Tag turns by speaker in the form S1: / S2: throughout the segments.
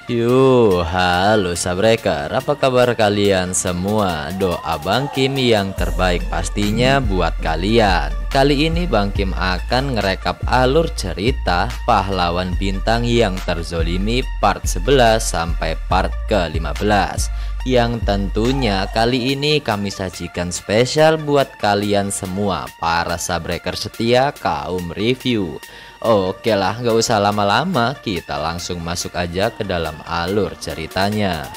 S1: Halo Sabreker, apa kabar kalian semua? Doa Bang Kim yang terbaik pastinya buat kalian. Kali ini Bang Kim akan ngerekap alur cerita pahlawan bintang yang terzolimi part 11 sampai part ke-15, yang tentunya kali ini kami sajikan spesial buat kalian semua para Sabreker setia kaum review. Oke lah, nggak usah lama-lama, kita langsung masuk aja ke dalam alur ceritanya.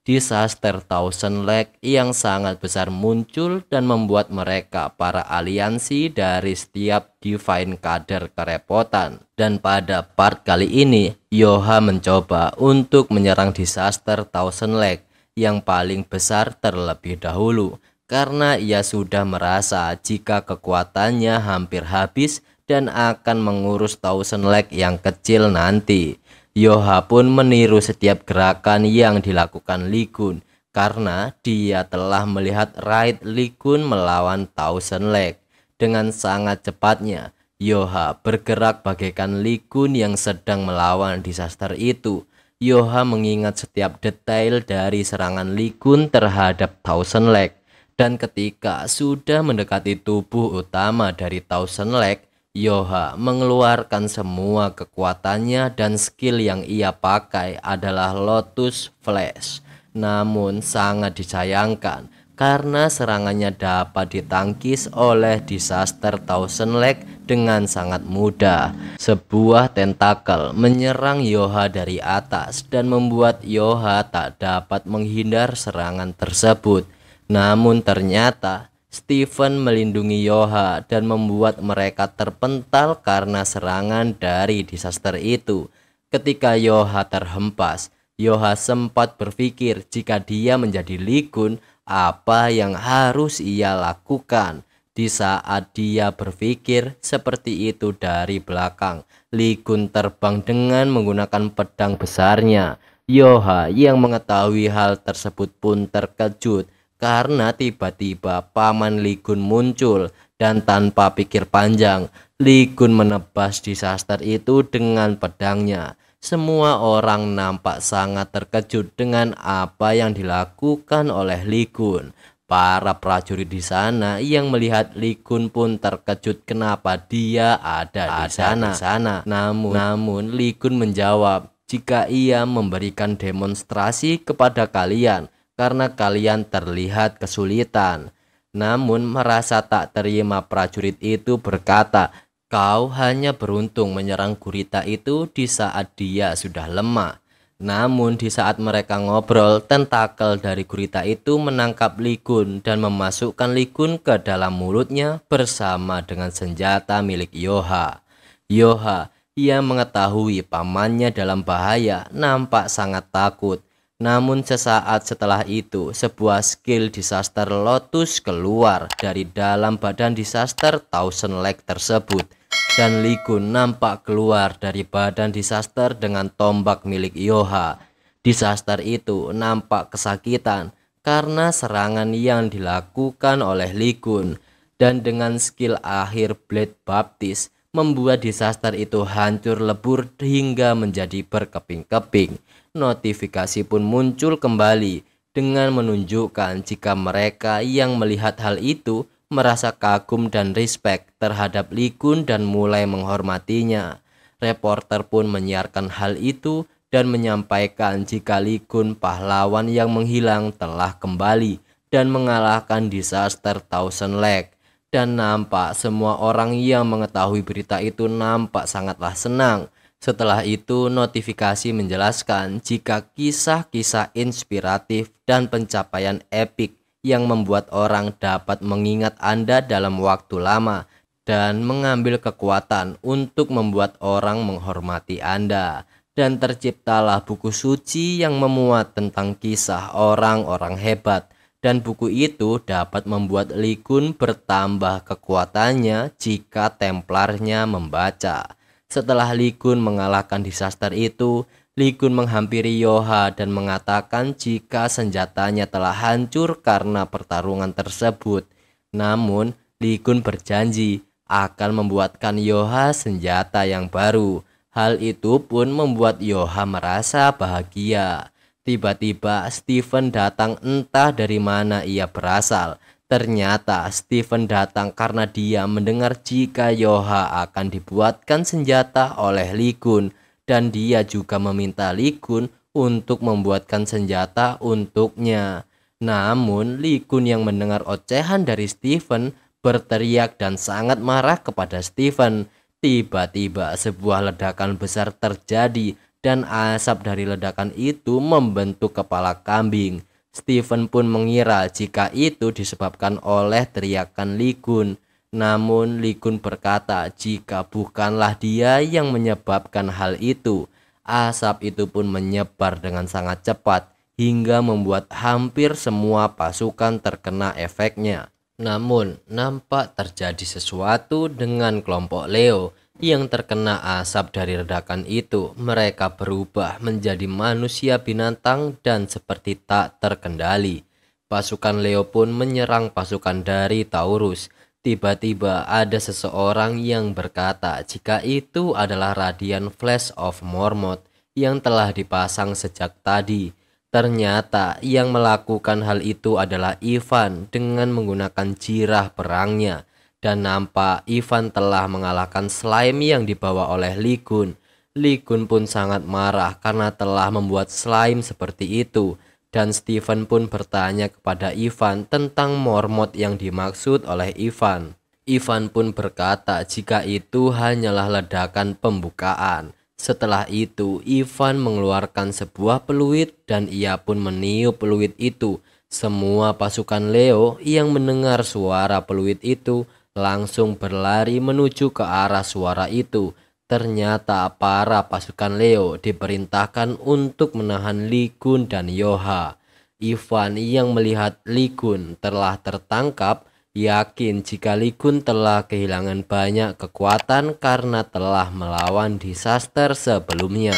S1: Disaster Thousand Lake yang sangat besar muncul dan membuat mereka para aliansi dari setiap Divine Kader kerepotan. Dan pada part kali ini, Yoha mencoba untuk menyerang Disaster Thousand Lake yang paling besar terlebih dahulu, karena ia sudah merasa jika kekuatannya hampir habis dan akan mengurus Thousand Lake yang kecil nanti. Yoha pun meniru setiap gerakan yang dilakukan Lee Kun, karena dia telah melihat raid Lee Kun melawan Thousand Lake. Dengan sangat cepatnya, Yoha bergerak bagaikan Lee Kun yang sedang melawan disaster itu. Yoha mengingat setiap detail dari serangan Lee Kun terhadap Thousand Lake. Dan ketika sudah mendekati tubuh utama dari Thousand Lake, Yoha mengeluarkan semua kekuatannya dan skill yang ia pakai adalah Lotus Flash. Namun sangat disayangkan karena serangannya dapat ditangkis oleh Disaster Thousand Lake dengan sangat mudah. Sebuah tentakel menyerang Yoha dari atas dan membuat Yoha tak dapat menghindar serangan tersebut. Namun ternyata Steven melindungi Yoha dan membuat mereka terpental karena serangan dari disaster itu. Ketika Yoha terhempas, Yoha sempat berpikir jika dia menjadi Lee Kun, apa yang harus ia lakukan. Di saat dia berpikir seperti itu, dari belakang Lee Kun terbang dengan menggunakan pedang besarnya. Yoha yang mengetahui hal tersebut pun terkejut karena tiba-tiba paman Lee Kun muncul dan tanpa pikir panjang, Lee Kun menebas disaster itu dengan pedangnya. Semua orang nampak sangat terkejut dengan apa yang dilakukan oleh Lee Kun. Para prajurit di sana yang melihat Lee Kun pun terkejut kenapa dia ada di sana. Namun Lee Kun menjawab, jika ia memberikan demonstrasi kepada kalian karena kalian terlihat kesulitan. Namun merasa tak terima, prajurit itu berkata, kau hanya beruntung menyerang gurita itu di saat dia sudah lemah. Namun di saat mereka ngobrol, tentakel dari gurita itu menangkap Lee Kun dan memasukkan Lee Kun ke dalam mulutnya bersama dengan senjata milik Yoha. Yoha yang mengetahui pamannya dalam bahaya nampak sangat takut. Namun sesaat setelah itu, sebuah skill disaster Lotus keluar dari dalam badan disaster Thousand Lake tersebut. Dan Lee Kun nampak keluar dari badan disaster dengan tombak milik Yoha. Disaster itu nampak kesakitan karena serangan yang dilakukan oleh Lee Kun. Dan dengan skill akhir Blade Baptist, membuat disaster itu hancur lebur hingga menjadi berkeping-keping. Notifikasi pun muncul kembali dengan menunjukkan jika mereka yang melihat hal itu merasa kagum dan respect terhadap Lee Kun dan mulai menghormatinya. Reporter pun menyiarkan hal itu dan menyampaikan jika Lee Kun, pahlawan yang menghilang, telah kembali dan mengalahkan disaster Thousand Lake. Dan nampak semua orang yang mengetahui berita itu nampak sangatlah senang. Setelah itu, notifikasi menjelaskan jika kisah-kisah inspiratif dan pencapaian epik yang membuat orang dapat mengingat Anda dalam waktu lama dan mengambil kekuatan untuk membuat orang menghormati Anda. Dan terciptalah buku suci yang memuat tentang kisah orang-orang hebat. Dan buku itu dapat membuat Lee Kun bertambah kekuatannya jika Templarnya membaca. Setelah Lee Kun mengalahkan disaster itu, Lee Kun menghampiri Yoha dan mengatakan jika senjatanya telah hancur karena pertarungan tersebut. Namun Lee Kun berjanji akan membuatkan Yoha senjata yang baru. Hal itu pun membuat Yoha merasa bahagia. Tiba-tiba Steven datang, entah dari mana ia berasal. Ternyata Steven datang karena dia mendengar jika Yoha akan dibuatkan senjata oleh Lee Kun, dan dia juga meminta Lee Kun untuk membuatkan senjata untuknya. Namun Lee Kun yang mendengar ocehan dari Steven berteriak dan sangat marah kepada Steven. Tiba-tiba sebuah ledakan besar terjadi dan asap dari ledakan itu membentuk kepala kambing. Steven pun mengira jika itu disebabkan oleh teriakan Lee Kun. Namun Lee Kun berkata jika bukanlah dia yang menyebabkan hal itu. Asap itu pun menyebar dengan sangat cepat hingga membuat hampir semua pasukan terkena efeknya. Namun, nampak terjadi sesuatu dengan kelompok Leo yang terkena asap dari ledakan itu. Mereka berubah menjadi manusia binatang dan seperti tak terkendali. Pasukan Leo pun menyerang pasukan dari Taurus. Tiba-tiba ada seseorang yang berkata jika itu adalah radian Flash of Mormont yang telah dipasang sejak tadi. Ternyata yang melakukan hal itu adalah Ivan dengan menggunakan jirah perangnya. Dan nampak Ivan telah mengalahkan slime yang dibawa oleh Lee Kun. Lee Kun pun sangat marah karena telah membuat slime seperti itu. Dan Steven pun bertanya kepada Ivan tentang Mormont yang dimaksud oleh Ivan. Ivan pun berkata jika itu hanyalah ledakan pembukaan. Setelah itu, Ivan mengeluarkan sebuah peluit dan ia pun meniup peluit itu. Semua pasukan Leo yang mendengar suara peluit itu langsung berlari menuju ke arah suara itu. Ternyata para pasukan Leo diperintahkan untuk menahan Lee Kun dan Yoha. Ivan yang melihat Lee Kun telah tertangkap yakin jika Lee Kun telah kehilangan banyak kekuatan karena telah melawan disaster sebelumnya.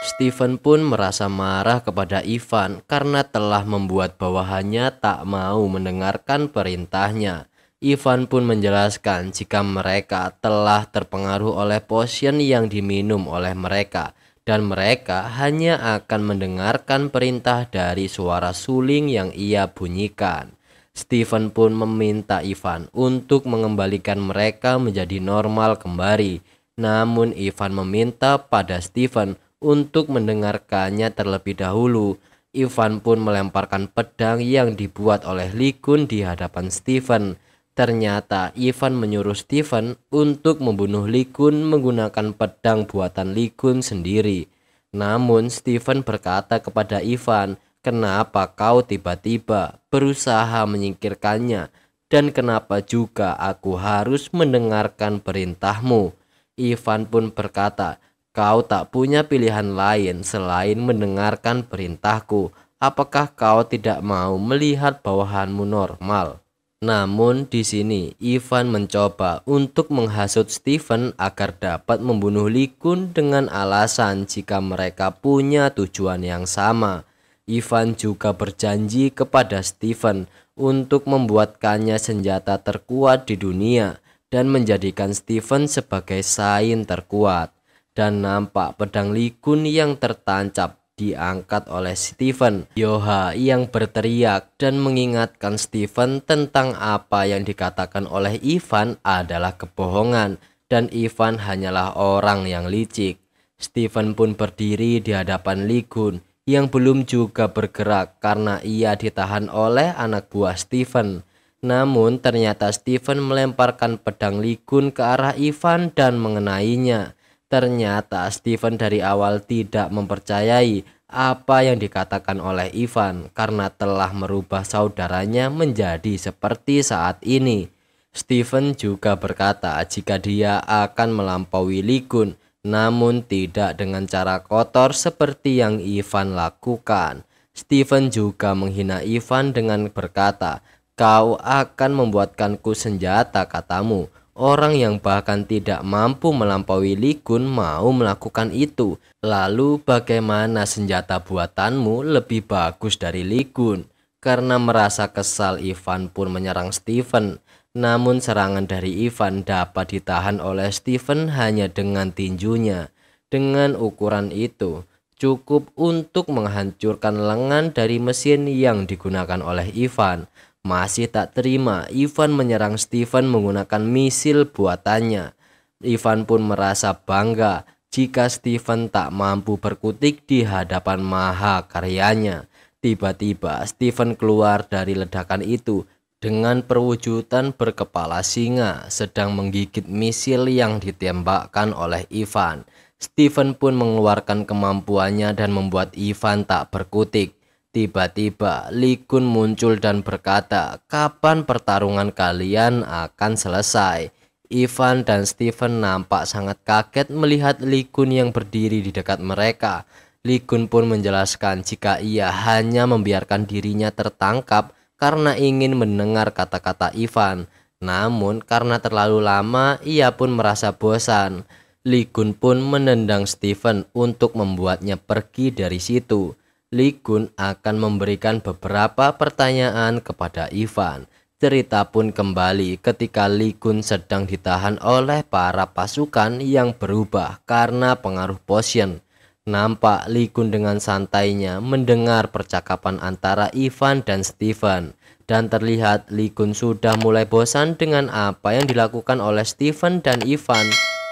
S1: Steven pun merasa marah kepada Ivan karena telah membuat bawahannya tak mau mendengarkan perintahnya. Ivan pun menjelaskan jika mereka telah terpengaruh oleh potion yang diminum oleh mereka dan mereka hanya akan mendengarkan perintah dari suara suling yang ia bunyikan. Steven pun meminta Ivan untuk mengembalikan mereka menjadi normal kembali. Namun Ivan meminta pada Steven untuk mendengarkannya terlebih dahulu. Ivan pun melemparkan pedang yang dibuat oleh Lee Kun di hadapan Steven. Ternyata Ivan menyuruh Steven untuk membunuh Lee Kun menggunakan pedang buatan Lee Kun sendiri. Namun Steven berkata kepada Ivan, "Kenapa kau tiba-tiba berusaha menyingkirkannya? Dan kenapa juga aku harus mendengarkan perintahmu?" Ivan pun berkata, "Kau tak punya pilihan lain selain mendengarkan perintahku. Apakah kau tidak mau melihat bawahanmu normal?" Namun di sini Ivan mencoba untuk menghasut Steven agar dapat membunuh Lee Kun dengan alasan jika mereka punya tujuan yang sama. Ivan juga berjanji kepada Steven untuk membuatkannya senjata terkuat di dunia dan menjadikan Steven sebagai sains terkuat. Dan nampak pedang Lee Kun yang tertancap diangkat oleh Steven. Yoha yang berteriak dan mengingatkan Steven tentang apa yang dikatakan oleh Ivan adalah kebohongan dan Ivan hanyalah orang yang licik. Steven pun berdiri di hadapan Lee Kun yang belum juga bergerak karena ia ditahan oleh anak buah Steven. Namun ternyata Steven melemparkan pedang Lee Kun ke arah Ivan dan mengenainya. Ternyata Steven dari awal tidak mempercayai apa yang dikatakan oleh Ivan karena telah merubah saudaranya menjadi seperti saat ini. Steven juga berkata jika dia akan melampaui Lee Kun, namun tidak dengan cara kotor seperti yang Ivan lakukan. Steven juga menghina Ivan dengan berkata, "Kau akan membuatkanku senjata," katamu. Orang yang bahkan tidak mampu melampaui Lee Kun mau melakukan itu. Lalu bagaimana senjata buatanmu lebih bagus dari Lee Kun? Karena merasa kesal, Ivan pun menyerang Steven. Namun serangan dari Ivan dapat ditahan oleh Steven hanya dengan tinjunya. Dengan ukuran itu cukup untuk menghancurkan lengan dari mesin yang digunakan oleh Ivan. Masih tak terima, Ivan menyerang Steven menggunakan misil buatannya. Ivan pun merasa bangga jika Steven tak mampu berkutik di hadapan mahakaryanya. Tiba-tiba Steven keluar dari ledakan itu dengan perwujudan berkepala singa sedang menggigit misil yang ditembakkan oleh Ivan. Steven pun mengeluarkan kemampuannya dan membuat Ivan tak berkutik. Tiba-tiba Lee Kun muncul dan berkata, "Kapan pertarungan kalian akan selesai?" Ivan dan Steven nampak sangat kaget melihat Lee Kun yang berdiri di dekat mereka. Lee Kun pun menjelaskan jika ia hanya membiarkan dirinya tertangkap karena ingin mendengar kata-kata Ivan. Namun karena terlalu lama ia pun merasa bosan. Lee Kun pun menendang Steven untuk membuatnya pergi dari situ. Lee Kun akan memberikan beberapa pertanyaan kepada Ivan. Cerita pun kembali ketika Lee Kun sedang ditahan oleh para pasukan yang berubah karena pengaruh potion. Nampak Lee Kun dengan santainya mendengar percakapan antara Ivan dan Steven. Dan terlihat Lee Kun sudah mulai bosan dengan apa yang dilakukan oleh Steven dan Ivan.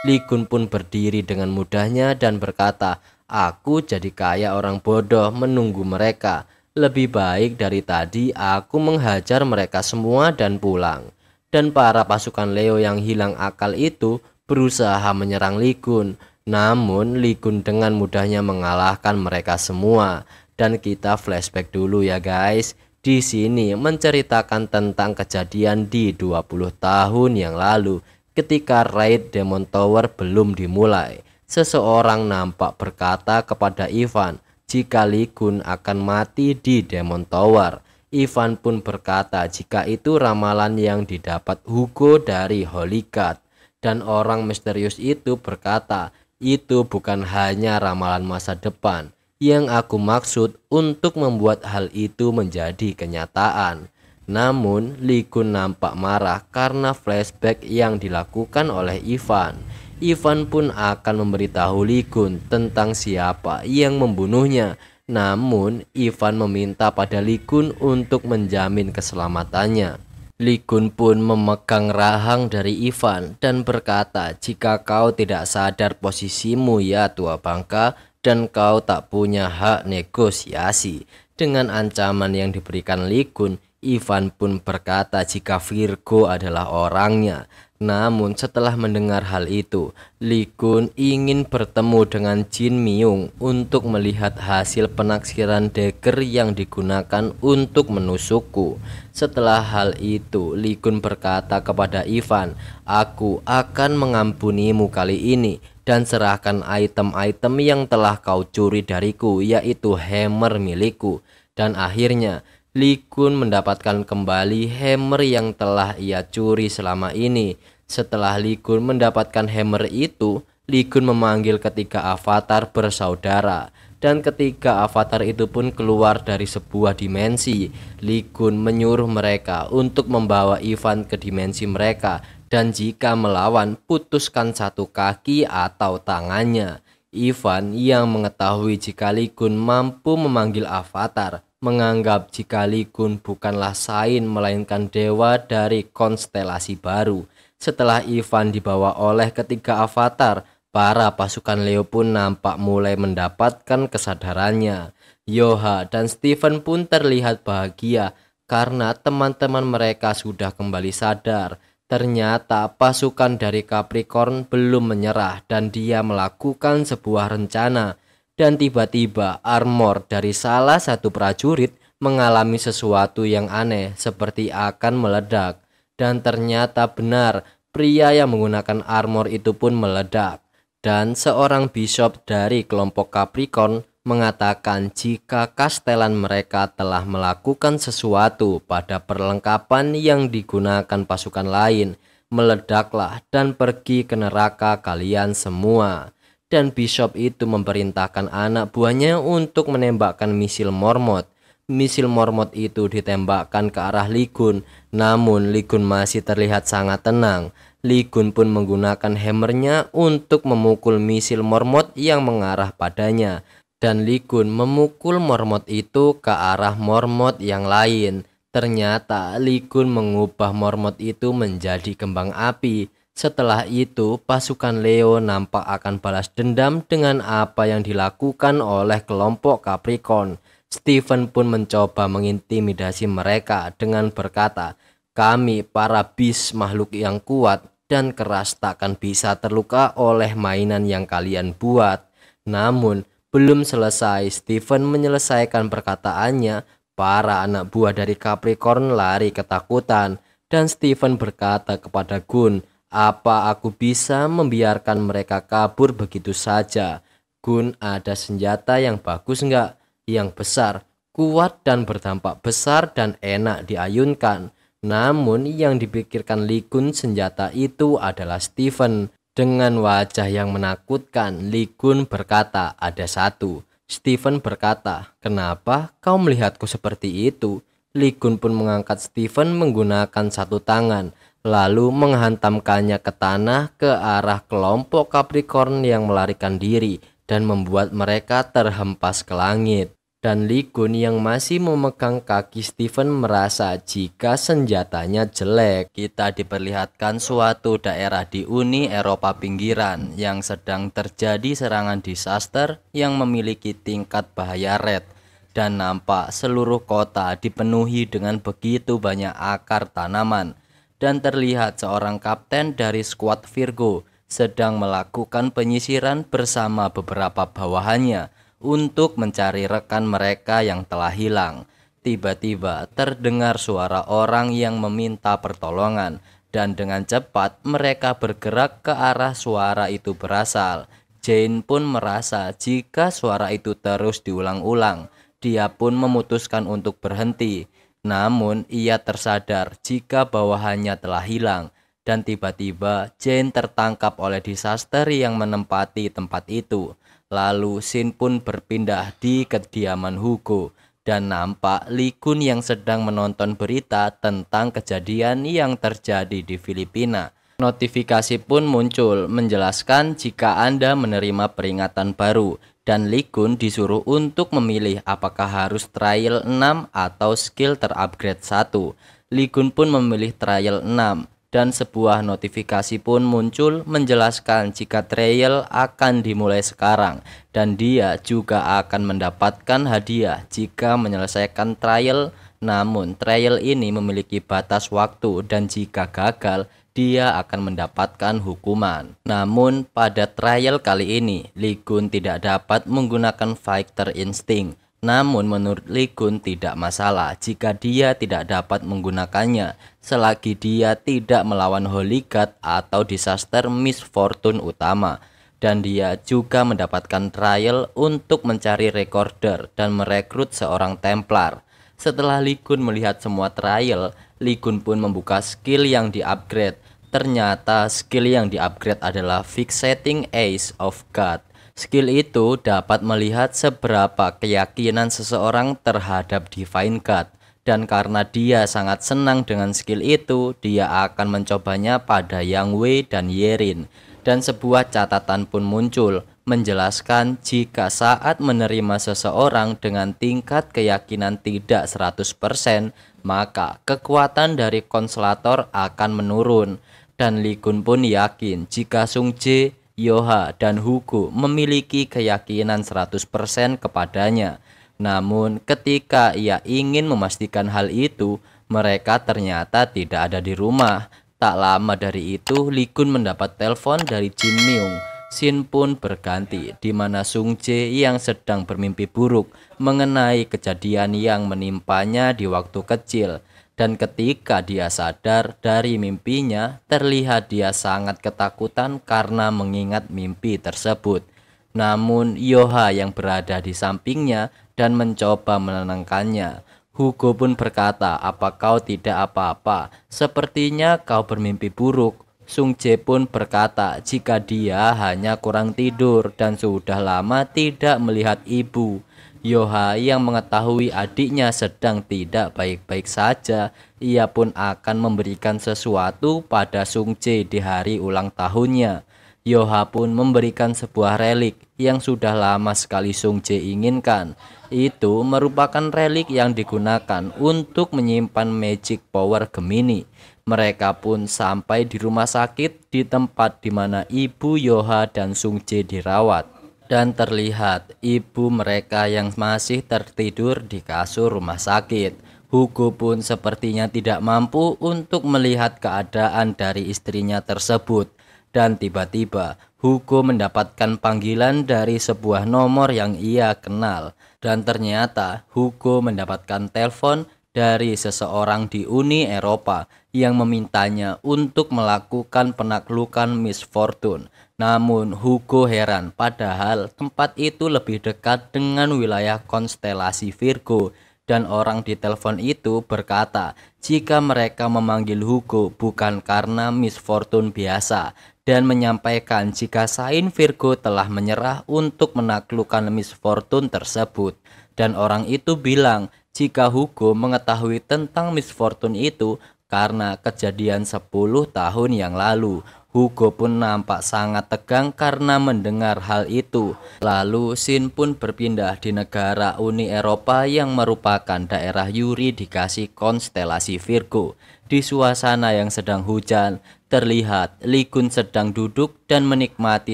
S1: Lee Kun pun berdiri dengan mudahnya dan berkata, "Aku jadi kayak orang bodoh menunggu mereka. Lebih baik dari tadi aku menghajar mereka semua dan pulang." Dan para pasukan Leo yang hilang akal itu berusaha menyerang Lee Kun. Namun Lee Kun dengan mudahnya mengalahkan mereka semua. Dan kita flashback dulu ya guys. Di sini menceritakan tentang kejadian di 20 tahun yang lalu ketika raid Demon Tower belum dimulai. Seseorang nampak berkata kepada Ivan jika Lee Kun akan mati di Demon Tower. Ivan pun berkata jika itu ramalan yang didapat Hugo dari Holy God. Dan orang misterius itu berkata, "Itu bukan hanya ramalan masa depan. Yang aku maksud untuk membuat hal itu menjadi kenyataan." Namun Lee Kun nampak marah karena flashback yang dilakukan oleh Ivan. Ivan pun akan memberitahu Lee Kun tentang siapa yang membunuhnya. Namun Ivan meminta pada Lee Kun untuk menjamin keselamatannya. Lee Kun pun memegang rahang dari Ivan dan berkata, "Jika kau tidak sadar posisimu ya tua bangka, dan kau tak punya hak negosiasi." Dengan ancaman yang diberikan Lee Kun, Ivan pun berkata jika Virgo adalah orangnya. Namun setelah mendengar hal itu, Lee Kun ingin bertemu dengan Jin Myung untuk melihat hasil penaksiran dagger yang digunakan untuk menusukku. Setelah hal itu, Lee Kun berkata kepada Ivan, "Aku akan mengampunimu kali ini dan serahkan item-item yang telah kau curi dariku, yaitu hammer milikku." Dan akhirnya Lee Kun mendapatkan kembali hammer yang telah ia curi selama ini. Setelah Lee Kun mendapatkan hammer itu, Lee Kun memanggil ketiga avatar bersaudara. Dan ketika avatar itu pun keluar dari sebuah dimensi, Lee Kun menyuruh mereka untuk membawa Ivan ke dimensi mereka. Dan jika melawan, putuskan satu kaki atau tangannya. Ivan yang mengetahui jika Lee Kun mampu memanggil avatar, menganggap jika Lee Kun bukanlah Sain melainkan dewa dari konstelasi baru. Setelah Ivan dibawa oleh ketiga avatar, para pasukan Leo pun nampak mulai mendapatkan kesadarannya. Yoha dan Steven pun terlihat bahagia karena teman-teman mereka sudah kembali sadar. Ternyata pasukan dari Capricorn belum menyerah dan dia melakukan sebuah rencana. Dan tiba-tiba armor dari salah satu prajurit mengalami sesuatu yang aneh seperti akan meledak. Dan ternyata benar, pria yang menggunakan armor itu pun meledak. Dan seorang bishop dari kelompok Capricorn mengatakan jika kastelan mereka telah melakukan sesuatu pada perlengkapan yang digunakan pasukan lain. Meledaklah dan pergi ke neraka kalian semua. Dan bishop itu memerintahkan anak buahnya untuk menembakkan misil Mormont. misil Mormont itu ditembakkan ke arah Lee Gun. Namun Lee Gun masih terlihat sangat tenang. Lee Gun pun menggunakan hammernya untuk memukul misil Mormont yang mengarah padanya. Dan Lee Gun memukul Mormont itu ke arah Mormont yang lain. Ternyata Lee Gun mengubah Mormont itu menjadi kembang api. Setelah itu, pasukan Leo nampak akan balas dendam dengan apa yang dilakukan oleh kelompok Capricorn. Stephen pun mencoba mengintimidasi mereka dengan berkata, "Kami para beast makhluk yang kuat dan keras takkan bisa terluka oleh mainan yang kalian buat." Namun, belum selesai Stephen menyelesaikan perkataannya, para anak buah dari Capricorn lari ketakutan. Dan Stephen berkata kepada Gun, "Apa aku bisa membiarkan mereka kabur begitu saja? Gun, ada senjata yang bagus enggak? Yang besar, kuat dan berdampak besar dan enak diayunkan." Namun yang dipikirkan Lee Gun senjata itu adalah Stephen. Dengan wajah yang menakutkan, Lee Gun berkata, "Ada satu." Stephen berkata, "Kenapa kau melihatku seperti itu?" Lee Gun pun mengangkat Stephen menggunakan satu tangan, lalu menghantamkannya ke tanah ke arah kelompok Capricorn yang melarikan diri dan membuat mereka terhempas ke langit. Dan Lee Gun yang masih memegang kaki Stephen merasa jika senjatanya jelek. Kita diperlihatkan suatu daerah di Uni Eropa pinggiran yang sedang terjadi serangan disaster yang memiliki tingkat bahaya red. Dan nampak seluruh kota dipenuhi dengan begitu banyak akar tanaman. Dan terlihat seorang kapten dari skuad Virgo sedang melakukan penyisiran bersama beberapa bawahannya untuk mencari rekan mereka yang telah hilang. Tiba-tiba terdengar suara orang yang meminta pertolongan, dan dengan cepat mereka bergerak ke arah suara itu berasal. Jane pun merasa jika suara itu terus diulang-ulang, dia pun memutuskan untuk berhenti. Namun ia tersadar jika bawahannya telah hilang, dan tiba-tiba Jane tertangkap oleh disaster yang menempati tempat itu. Lalu scene pun berpindah di kediaman Hugo, dan nampak Lee Gun yang sedang menonton berita tentang kejadian yang terjadi di Filipina. Notifikasi pun muncul menjelaskan jika Anda menerima peringatan baru, dan Lee Gun disuruh untuk memilih apakah harus trial 6 atau skill terupgrade 1. Lee Gun pun memilih trial 6. Dan sebuah notifikasi pun muncul menjelaskan jika trial akan dimulai sekarang, dan dia juga akan mendapatkan hadiah jika menyelesaikan trial. Namun trial ini memiliki batas waktu, dan jika gagal dia akan mendapatkan hukuman. Namun pada trial kali ini Lee Gun tidak dapat menggunakan fighter instinct. Namun menurut Lee Gun tidak masalah jika dia tidak dapat menggunakannya selagi dia tidak melawan Holy God atau disaster Miss Fortune utama. Dan dia juga mendapatkan trial untuk mencari recorder dan merekrut seorang Templar. Setelah Lee Gun melihat semua trial, Lee Gun pun membuka skill yang di-upgrade. Ternyata skill yang di-upgrade adalah Fixating Ace of God. Skill itu dapat melihat seberapa keyakinan seseorang terhadap Divine God. Dan karena dia sangat senang dengan skill itu, dia akan mencobanya pada Yang Wei dan Yerin. Dan sebuah catatan pun muncul menjelaskan jika saat menerima seseorang dengan tingkat keyakinan tidak 100%, maka kekuatan dari konslator akan menurun. Dan Lee Gun pun yakin jika Sung Jae, Yoha, dan Hugo memiliki keyakinan 100% kepadanya. Namun ketika ia ingin memastikan hal itu, mereka ternyata tidak ada di rumah. Tak lama dari itu, Lee Gun mendapat telepon dari Jin Myung. Scene pun berganti di mana Sung Jae yang sedang bermimpi buruk mengenai kejadian yang menimpanya di waktu kecil. Dan ketika dia sadar dari mimpinya, terlihat dia sangat ketakutan karena mengingat mimpi tersebut. Namun Yoha yang berada di sampingnya dan mencoba menenangkannya. Hugo pun berkata, "Apa kau tidak apa-apa? Sepertinya kau bermimpi buruk." Sung Jae pun berkata jika dia hanya kurang tidur dan sudah lama tidak melihat ibu. Yoha yang mengetahui adiknya sedang tidak baik-baik saja, ia pun akan memberikan sesuatu pada Sung Jae di hari ulang tahunnya. Yoha pun memberikan sebuah relik yang sudah lama sekali Sung Jae inginkan. Itu merupakan relik yang digunakan untuk menyimpan magic power Gemini. Mereka pun sampai di rumah sakit di tempat di mana ibu Yoha dan Sung Jae dirawat. Dan terlihat ibu mereka yang masih tertidur di kasur rumah sakit. Hugo pun sepertinya tidak mampu untuk melihat keadaan dari istrinya tersebut. Dan tiba-tiba Hugo mendapatkan panggilan dari sebuah nomor yang ia kenal. Dan ternyata Hugo mendapatkan telepon dari seseorang di Uni Eropa yang memintanya untuk melakukan penaklukan Miss Fortune. Namun Hugo heran, padahal tempat itu lebih dekat dengan wilayah konstelasi Virgo. Dan orang di telepon itu berkata jika mereka memanggil Hugo bukan karena Miss Fortune biasa, dan menyampaikan jika Sign Virgo telah menyerah untuk menaklukkan Miss Fortune tersebut. Dan orang itu bilang jika Hugo mengetahui tentang Miss Fortune itu karena kejadian 10 tahun yang lalu. Hugo pun nampak sangat tegang karena mendengar hal itu. Lalu Shin pun berpindah di negara Uni Eropa yang merupakan daerah yuridikasi konstelasi Virgo. Di suasana yang sedang hujan, terlihat Lee Kun sedang duduk dan menikmati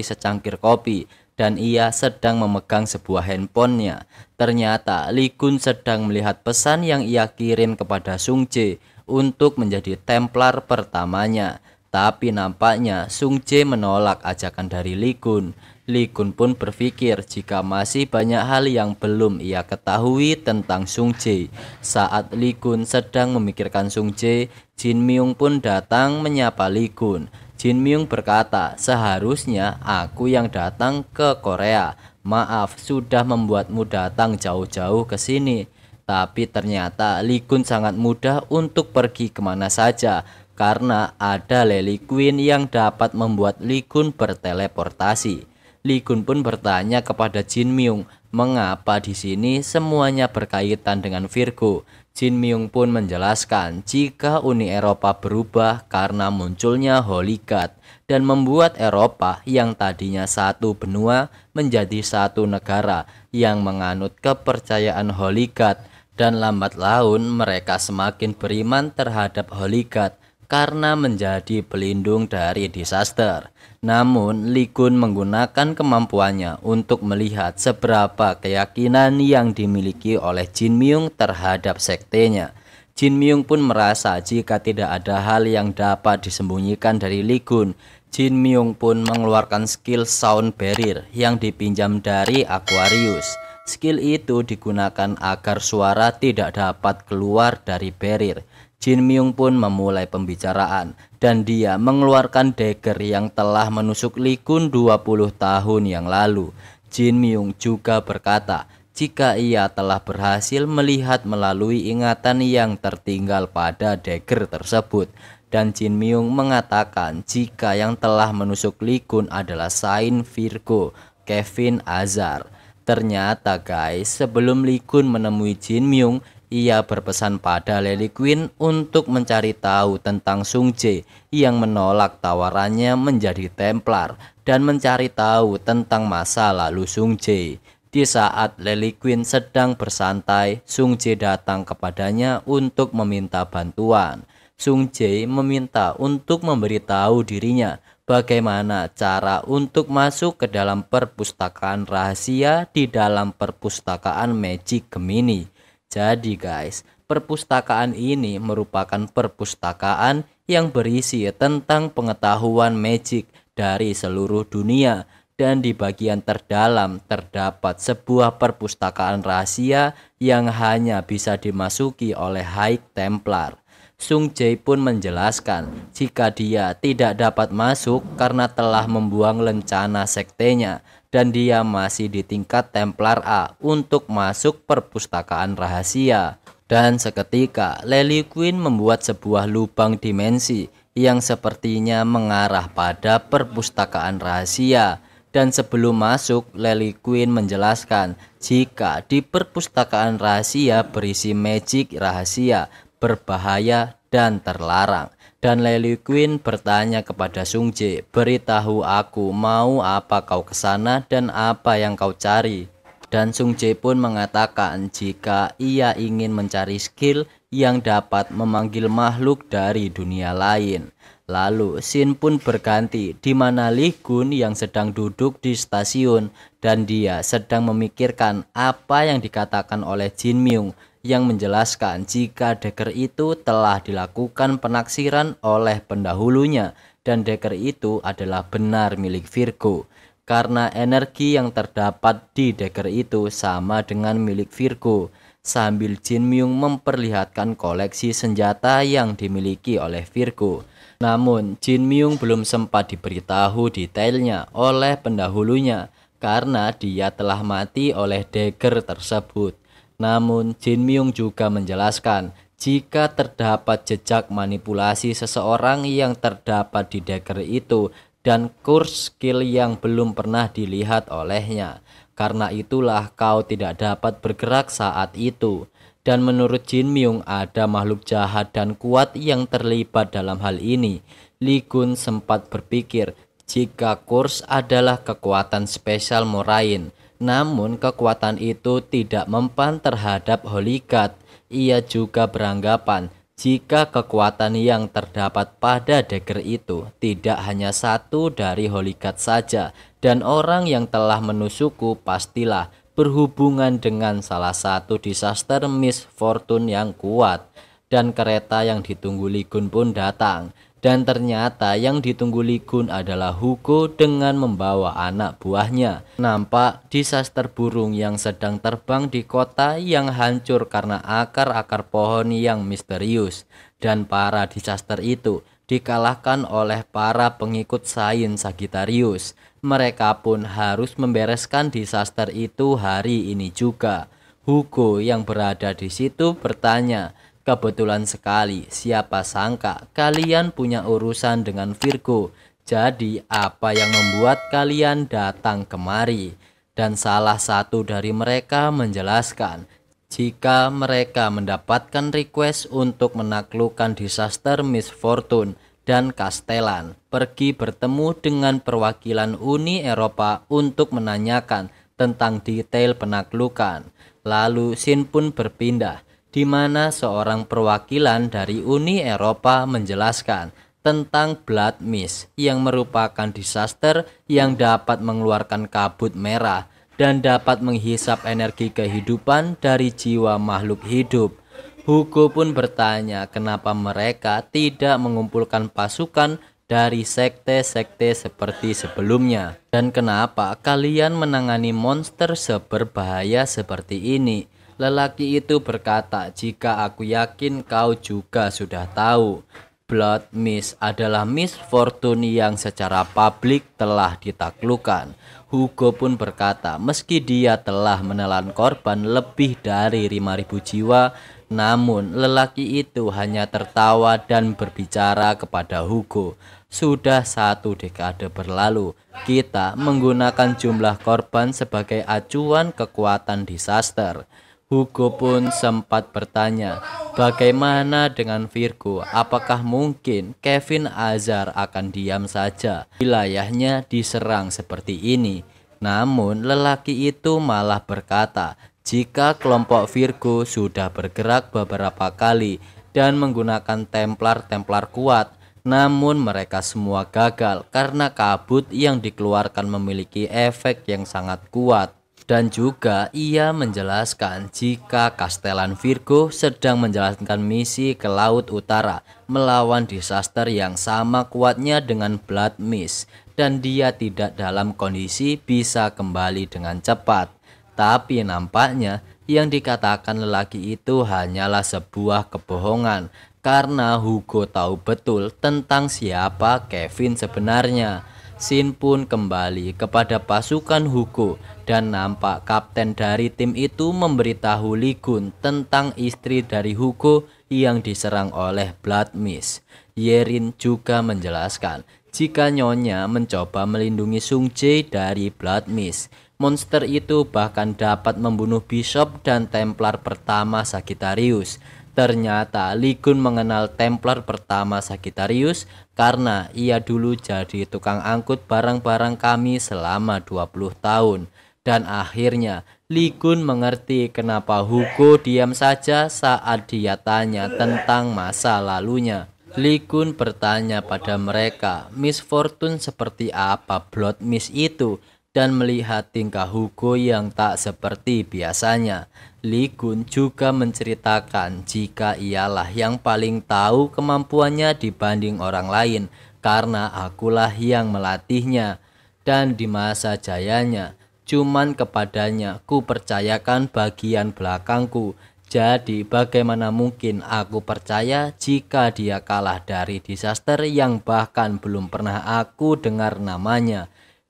S1: secangkir kopi. Dan ia sedang memegang sebuah handphonenya. Ternyata Lee Kun sedang melihat pesan yang ia kirim kepada Sung Jae untuk menjadi Templar pertamanya. Tapi nampaknya Sung Jae menolak ajakan dari Lee Kun. Lee Kun pun berpikir jika masih banyak hal yang belum ia ketahui tentang Sung Jae. Saat Lee Kun sedang memikirkan Sung Jae, Jin Myung pun datang menyapa Lee Kun. Jin Myung berkata, seharusnya aku yang datang ke Korea. Maaf sudah membuatmu datang jauh-jauh ke sini. Tapi ternyata Lee Kun sangat mudah untuk pergi kemana saja. Karena ada Lily Queen yang dapat membuat Lee Kun berteleportasi. Lee Kun pun bertanya kepada Jin Myung, mengapa di sini semuanya berkaitan dengan Virgo. Jin Myung pun menjelaskan jika Uni Eropa berubah karena munculnya Holy God dan membuat Eropa yang tadinya satu benua menjadi satu negara yang menganut kepercayaan Holy God. Dan lambat laun mereka semakin beriman terhadap Holy God karena menjadi pelindung dari disaster. Namun Lee Kun menggunakan kemampuannya untuk melihat seberapa keyakinan yang dimiliki oleh Jin Myung terhadap sektenya. Jin Myung pun merasa jika tidak ada hal yang dapat disembunyikan dari Lee Kun. Jin Myung pun mengeluarkan skill Sound Barrier yang dipinjam dari Aquarius. Skill itu digunakan agar suara tidak dapat keluar dari barrier. Jin Myung pun memulai pembicaraan dan dia mengeluarkan dagger yang telah menusuk Lee Kun 20 tahun yang lalu. Jin Myung juga berkata jika ia telah berhasil melihat melalui ingatan yang tertinggal pada dagger tersebut. Dan Jin Myung mengatakan jika yang telah menusuk Lee Kun adalah Sign Virgo, Kevin Azar. Ternyata guys, sebelum Lee Kun menemui Jin Myung, ia berpesan pada Lily Queen untuk mencari tahu tentang Sung Jae yang menolak tawarannya menjadi Templar dan mencari tahu tentang masa lalu Sung Jae. Di saat Lily Queen sedang bersantai, Sung Jae datang kepadanya untuk meminta bantuan. Sung Jae meminta untuk memberitahu dirinya bagaimana cara untuk masuk ke dalam perpustakaan rahasia di dalam perpustakaan Magic Gemini. Jadi guys, perpustakaan ini merupakan perpustakaan yang berisi tentang pengetahuan magic dari seluruh dunia. Dan di bagian terdalam terdapat sebuah perpustakaan rahasia yang hanya bisa dimasuki oleh High Templar. Sung Jae pun menjelaskan jika dia tidak dapat masuk karena telah membuang lencana sektenya dan dia masih di tingkat Templar A untuk masuk perpustakaan rahasia. Dan seketika Lily Queen membuat sebuah lubang dimensi yang sepertinya mengarah pada perpustakaan rahasia. Dan sebelum masuk, Lily Queen menjelaskan jika di perpustakaan rahasia berisi magic rahasia, berbahaya dan terlarang. Dan Lily Queen bertanya kepada Sung Jae, beritahu aku mau apa kau kesana dan apa yang kau cari. Dan Sung Jae pun mengatakan jika ia ingin mencari skill yang dapat memanggil makhluk dari dunia lain. Lalu scene pun berganti di mana Lee Gun yang sedang duduk di stasiun dan dia sedang memikirkan apa yang dikatakan oleh Jin Myung yang menjelaskan jika dagger itu telah dilakukan penaksiran oleh pendahulunya dan dagger itu adalah benar milik Virgo. Karena energi yang terdapat di dagger itu sama dengan milik Virgo. Sambil Jin Myung memperlihatkan koleksi senjata yang dimiliki oleh Virgo. Namun Jin Myung belum sempat diberitahu detailnya oleh pendahulunya karena dia telah mati oleh dagger tersebut. Namun Jin Myung juga menjelaskan jika terdapat jejak manipulasi seseorang yang terdapat di dagger itu dan kurs skill yang belum pernah dilihat olehnya. Karena itulah kau tidak dapat bergerak saat itu. Dan menurut Jin Myung ada makhluk jahat dan kuat yang terlibat dalam hal ini. Lee Gun sempat berpikir jika kurs adalah kekuatan spesial Moraine. Namun kekuatan itu tidak mempan terhadap Holy God. Ia juga beranggapan jika kekuatan yang terdapat pada dagger itu tidak hanya satu dari Holy God saja. Dan orang yang telah menusukku pastilah berhubungan dengan salah satu disaster Miss Fortune yang kuat. Dan kereta yang ditunggu Lee Gun pun datang. Dan ternyata yang ditunggu Lee Gun adalah Hugo dengan membawa anak buahnya. Nampak disaster burung yang sedang terbang di kota yang hancur karena akar-akar pohon yang misterius. Dan para disaster itu dikalahkan oleh para pengikut sains Sagittarius. Mereka pun harus membereskan disaster itu hari ini juga. Hugo yang berada di situ bertanya, kebetulan sekali, siapa sangka kalian punya urusan dengan Virgo. Jadi apa yang membuat kalian datang kemari? Dan salah satu dari mereka menjelaskan jika mereka mendapatkan request untuk menaklukkan disaster Miss Fortune dan Castellan pergi bertemu dengan perwakilan Uni Eropa untuk menanyakan tentang detail penaklukan. Lalu scene pun berpindah di mana seorang perwakilan dari Uni Eropa menjelaskan tentang Blood Mist yang merupakan disaster yang dapat mengeluarkan kabut merah dan dapat menghisap energi kehidupan dari jiwa makhluk hidup. Hugo pun bertanya kenapa mereka tidak mengumpulkan pasukan dari sekte-sekte seperti sebelumnya. Dan kenapa kalian menangani monster seberbahaya seperti ini? Lelaki itu berkata, jika aku yakin kau juga sudah tahu. Blood Mist adalah Miss Fortune yang secara publik telah ditaklukkan. Hugo pun berkata meski dia telah menelan korban lebih dari 5.000 jiwa, namun lelaki itu hanya tertawa dan berbicara kepada Hugo. Sudah 1 dekade berlalu, kita menggunakan jumlah korban sebagai acuan kekuatan disaster. Hugo pun sempat bertanya, bagaimana dengan Virgo? Apakah mungkin Kevin Azar akan diam saja? Wilayahnya diserang seperti ini. Namun lelaki itu malah berkata, jika kelompok Virgo sudah bergerak beberapa kali dan menggunakan Templar-Templar kuat, namun mereka semua gagal karena kabut yang dikeluarkan memiliki efek yang sangat kuat. Dan juga ia menjelaskan jika Castellan Virgo sedang menjalankan misi ke Laut Utara melawan disaster yang sama kuatnya dengan Blood Mist dan dia tidak dalam kondisi bisa kembali dengan cepat. Tapi nampaknya yang dikatakan lelaki itu hanyalah sebuah kebohongan karena Hugo tahu betul tentang siapa Kevin sebenarnya. Scene pun kembali kepada pasukan Hugo dan nampak kapten dari tim itu memberitahu Lee Gun tentang istri dari Hugo yang diserang oleh Blood Mist. Yerin juga menjelaskan jika Nyonya mencoba melindungi Sung Jae dari Blood Mist. Monster itu bahkan dapat membunuh Bishop dan Templar pertama Sagittarius. Ternyata Lee Kun mengenal Templar pertama Sagittarius karena ia dulu jadi tukang angkut barang-barang kami selama 20 tahun. Dan akhirnya Lee Kun mengerti kenapa Hugo diam saja saat dia tanya tentang masa lalunya. Lee Kun bertanya pada mereka, Miss Fortune seperti apa Blood Mist itu? Dan melihat tingkah Hugo yang tak seperti biasanya, Lee Kun juga menceritakan jika ialah yang paling tahu kemampuannya dibanding orang lain karena akulah yang melatihnya. Dan di masa jayanya, cuman kepadanya ku percayakan bagian belakangku. Jadi bagaimana mungkin aku percaya jika dia kalah dari disaster yang bahkan belum pernah aku dengar namanya.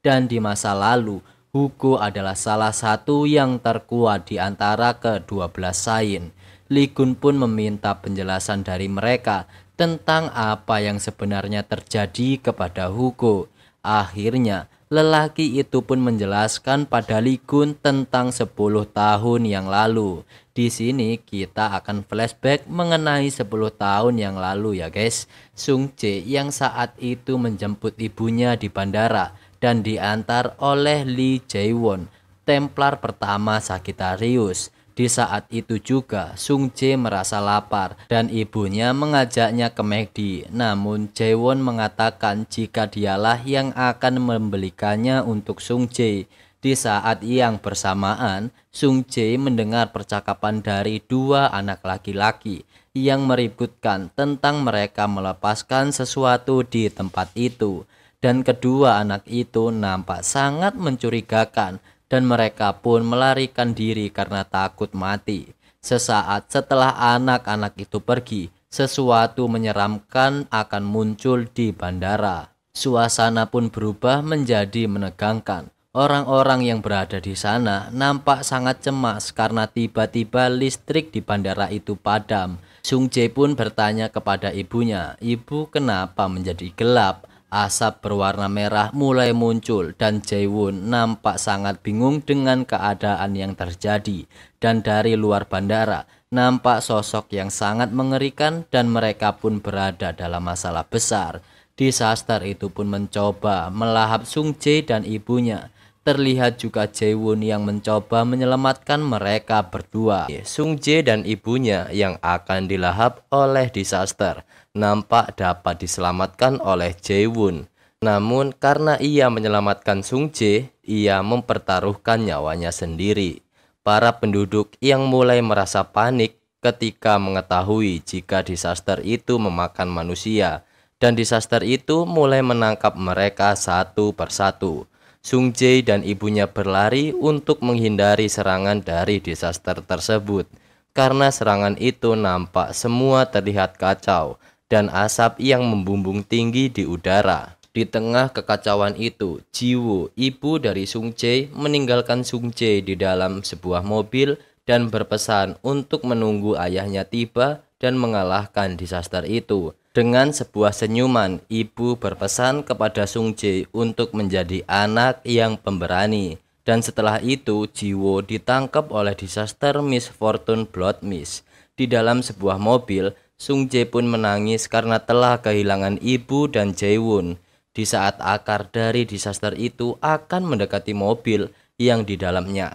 S1: Dan di masa lalu, Hugo adalah salah satu yang terkuat di antara ke-12 Saint. Lee Kun pun meminta penjelasan dari mereka tentang apa yang sebenarnya terjadi kepada Hugo. Akhirnya, lelaki itu pun menjelaskan pada Lee Kun tentang 10 tahun yang lalu. Di sini kita akan flashback mengenai 10 tahun yang lalu ya guys. Sung Jae yang saat itu menjemput ibunya di bandara dan diantar oleh Lee Jae-won, Templar pertama Sagittarius. Di saat itu juga Sung Jae merasa lapar dan ibunya mengajaknya ke McD. Namun Jae-won mengatakan jika dialah yang akan membelikannya untuk Sung Jae. Di saat yang bersamaan, Sung Jae mendengar percakapan dari dua anak laki-laki yang meributkan tentang mereka melepaskan sesuatu di tempat itu. Dan kedua anak itu nampak sangat mencurigakan dan mereka pun melarikan diri karena takut mati. Sesaat setelah anak-anak itu pergi, sesuatu menyeramkan akan muncul di bandara. Suasana pun berubah menjadi menegangkan. Orang-orang yang berada di sana nampak sangat cemas karena tiba-tiba listrik di bandara itu padam. Sung Jae pun bertanya kepada ibunya, "Ibu, kenapa menjadi gelap?" Asap berwarna merah mulai muncul dan Jae-won nampak sangat bingung dengan keadaan yang terjadi. Dan dari luar bandara nampak sosok yang sangat mengerikan dan mereka pun berada dalam masalah besar. Disaster itu pun mencoba melahap Sung Jae dan ibunya. Terlihat juga Jae-won yang mencoba menyelamatkan mereka berdua. Sung Jae dan ibunya yang akan dilahap oleh disaster nampak dapat diselamatkan oleh Jae-won. Namun karena ia menyelamatkan Sung Jae, ia mempertaruhkan nyawanya sendiri. Para penduduk yang mulai merasa panik ketika mengetahui jika disaster itu memakan manusia. Dan disaster itu mulai menangkap mereka satu persatu. Sung Jae dan ibunya berlari untuk menghindari serangan dari disaster tersebut. Karena serangan itu nampak semua terlihat kacau dan asap yang membumbung tinggi di udara. Di tengah kekacauan itu, Ji-woo, ibu dari Sung Jae, meninggalkan Sung Jae di dalam sebuah mobil dan berpesan untuk menunggu ayahnya tiba dan mengalahkan disaster itu. Dengan sebuah senyuman, ibu berpesan kepada Sung Jae untuk menjadi anak yang pemberani. Dan setelah itu, Ji-woo ditangkap oleh disaster Miss Fortune Blood Mist. Di dalam sebuah mobil, Sung Jae pun menangis karena telah kehilangan ibu dan Jae-won. Di saat akar dari disaster itu akan mendekati mobil yang di dalamnya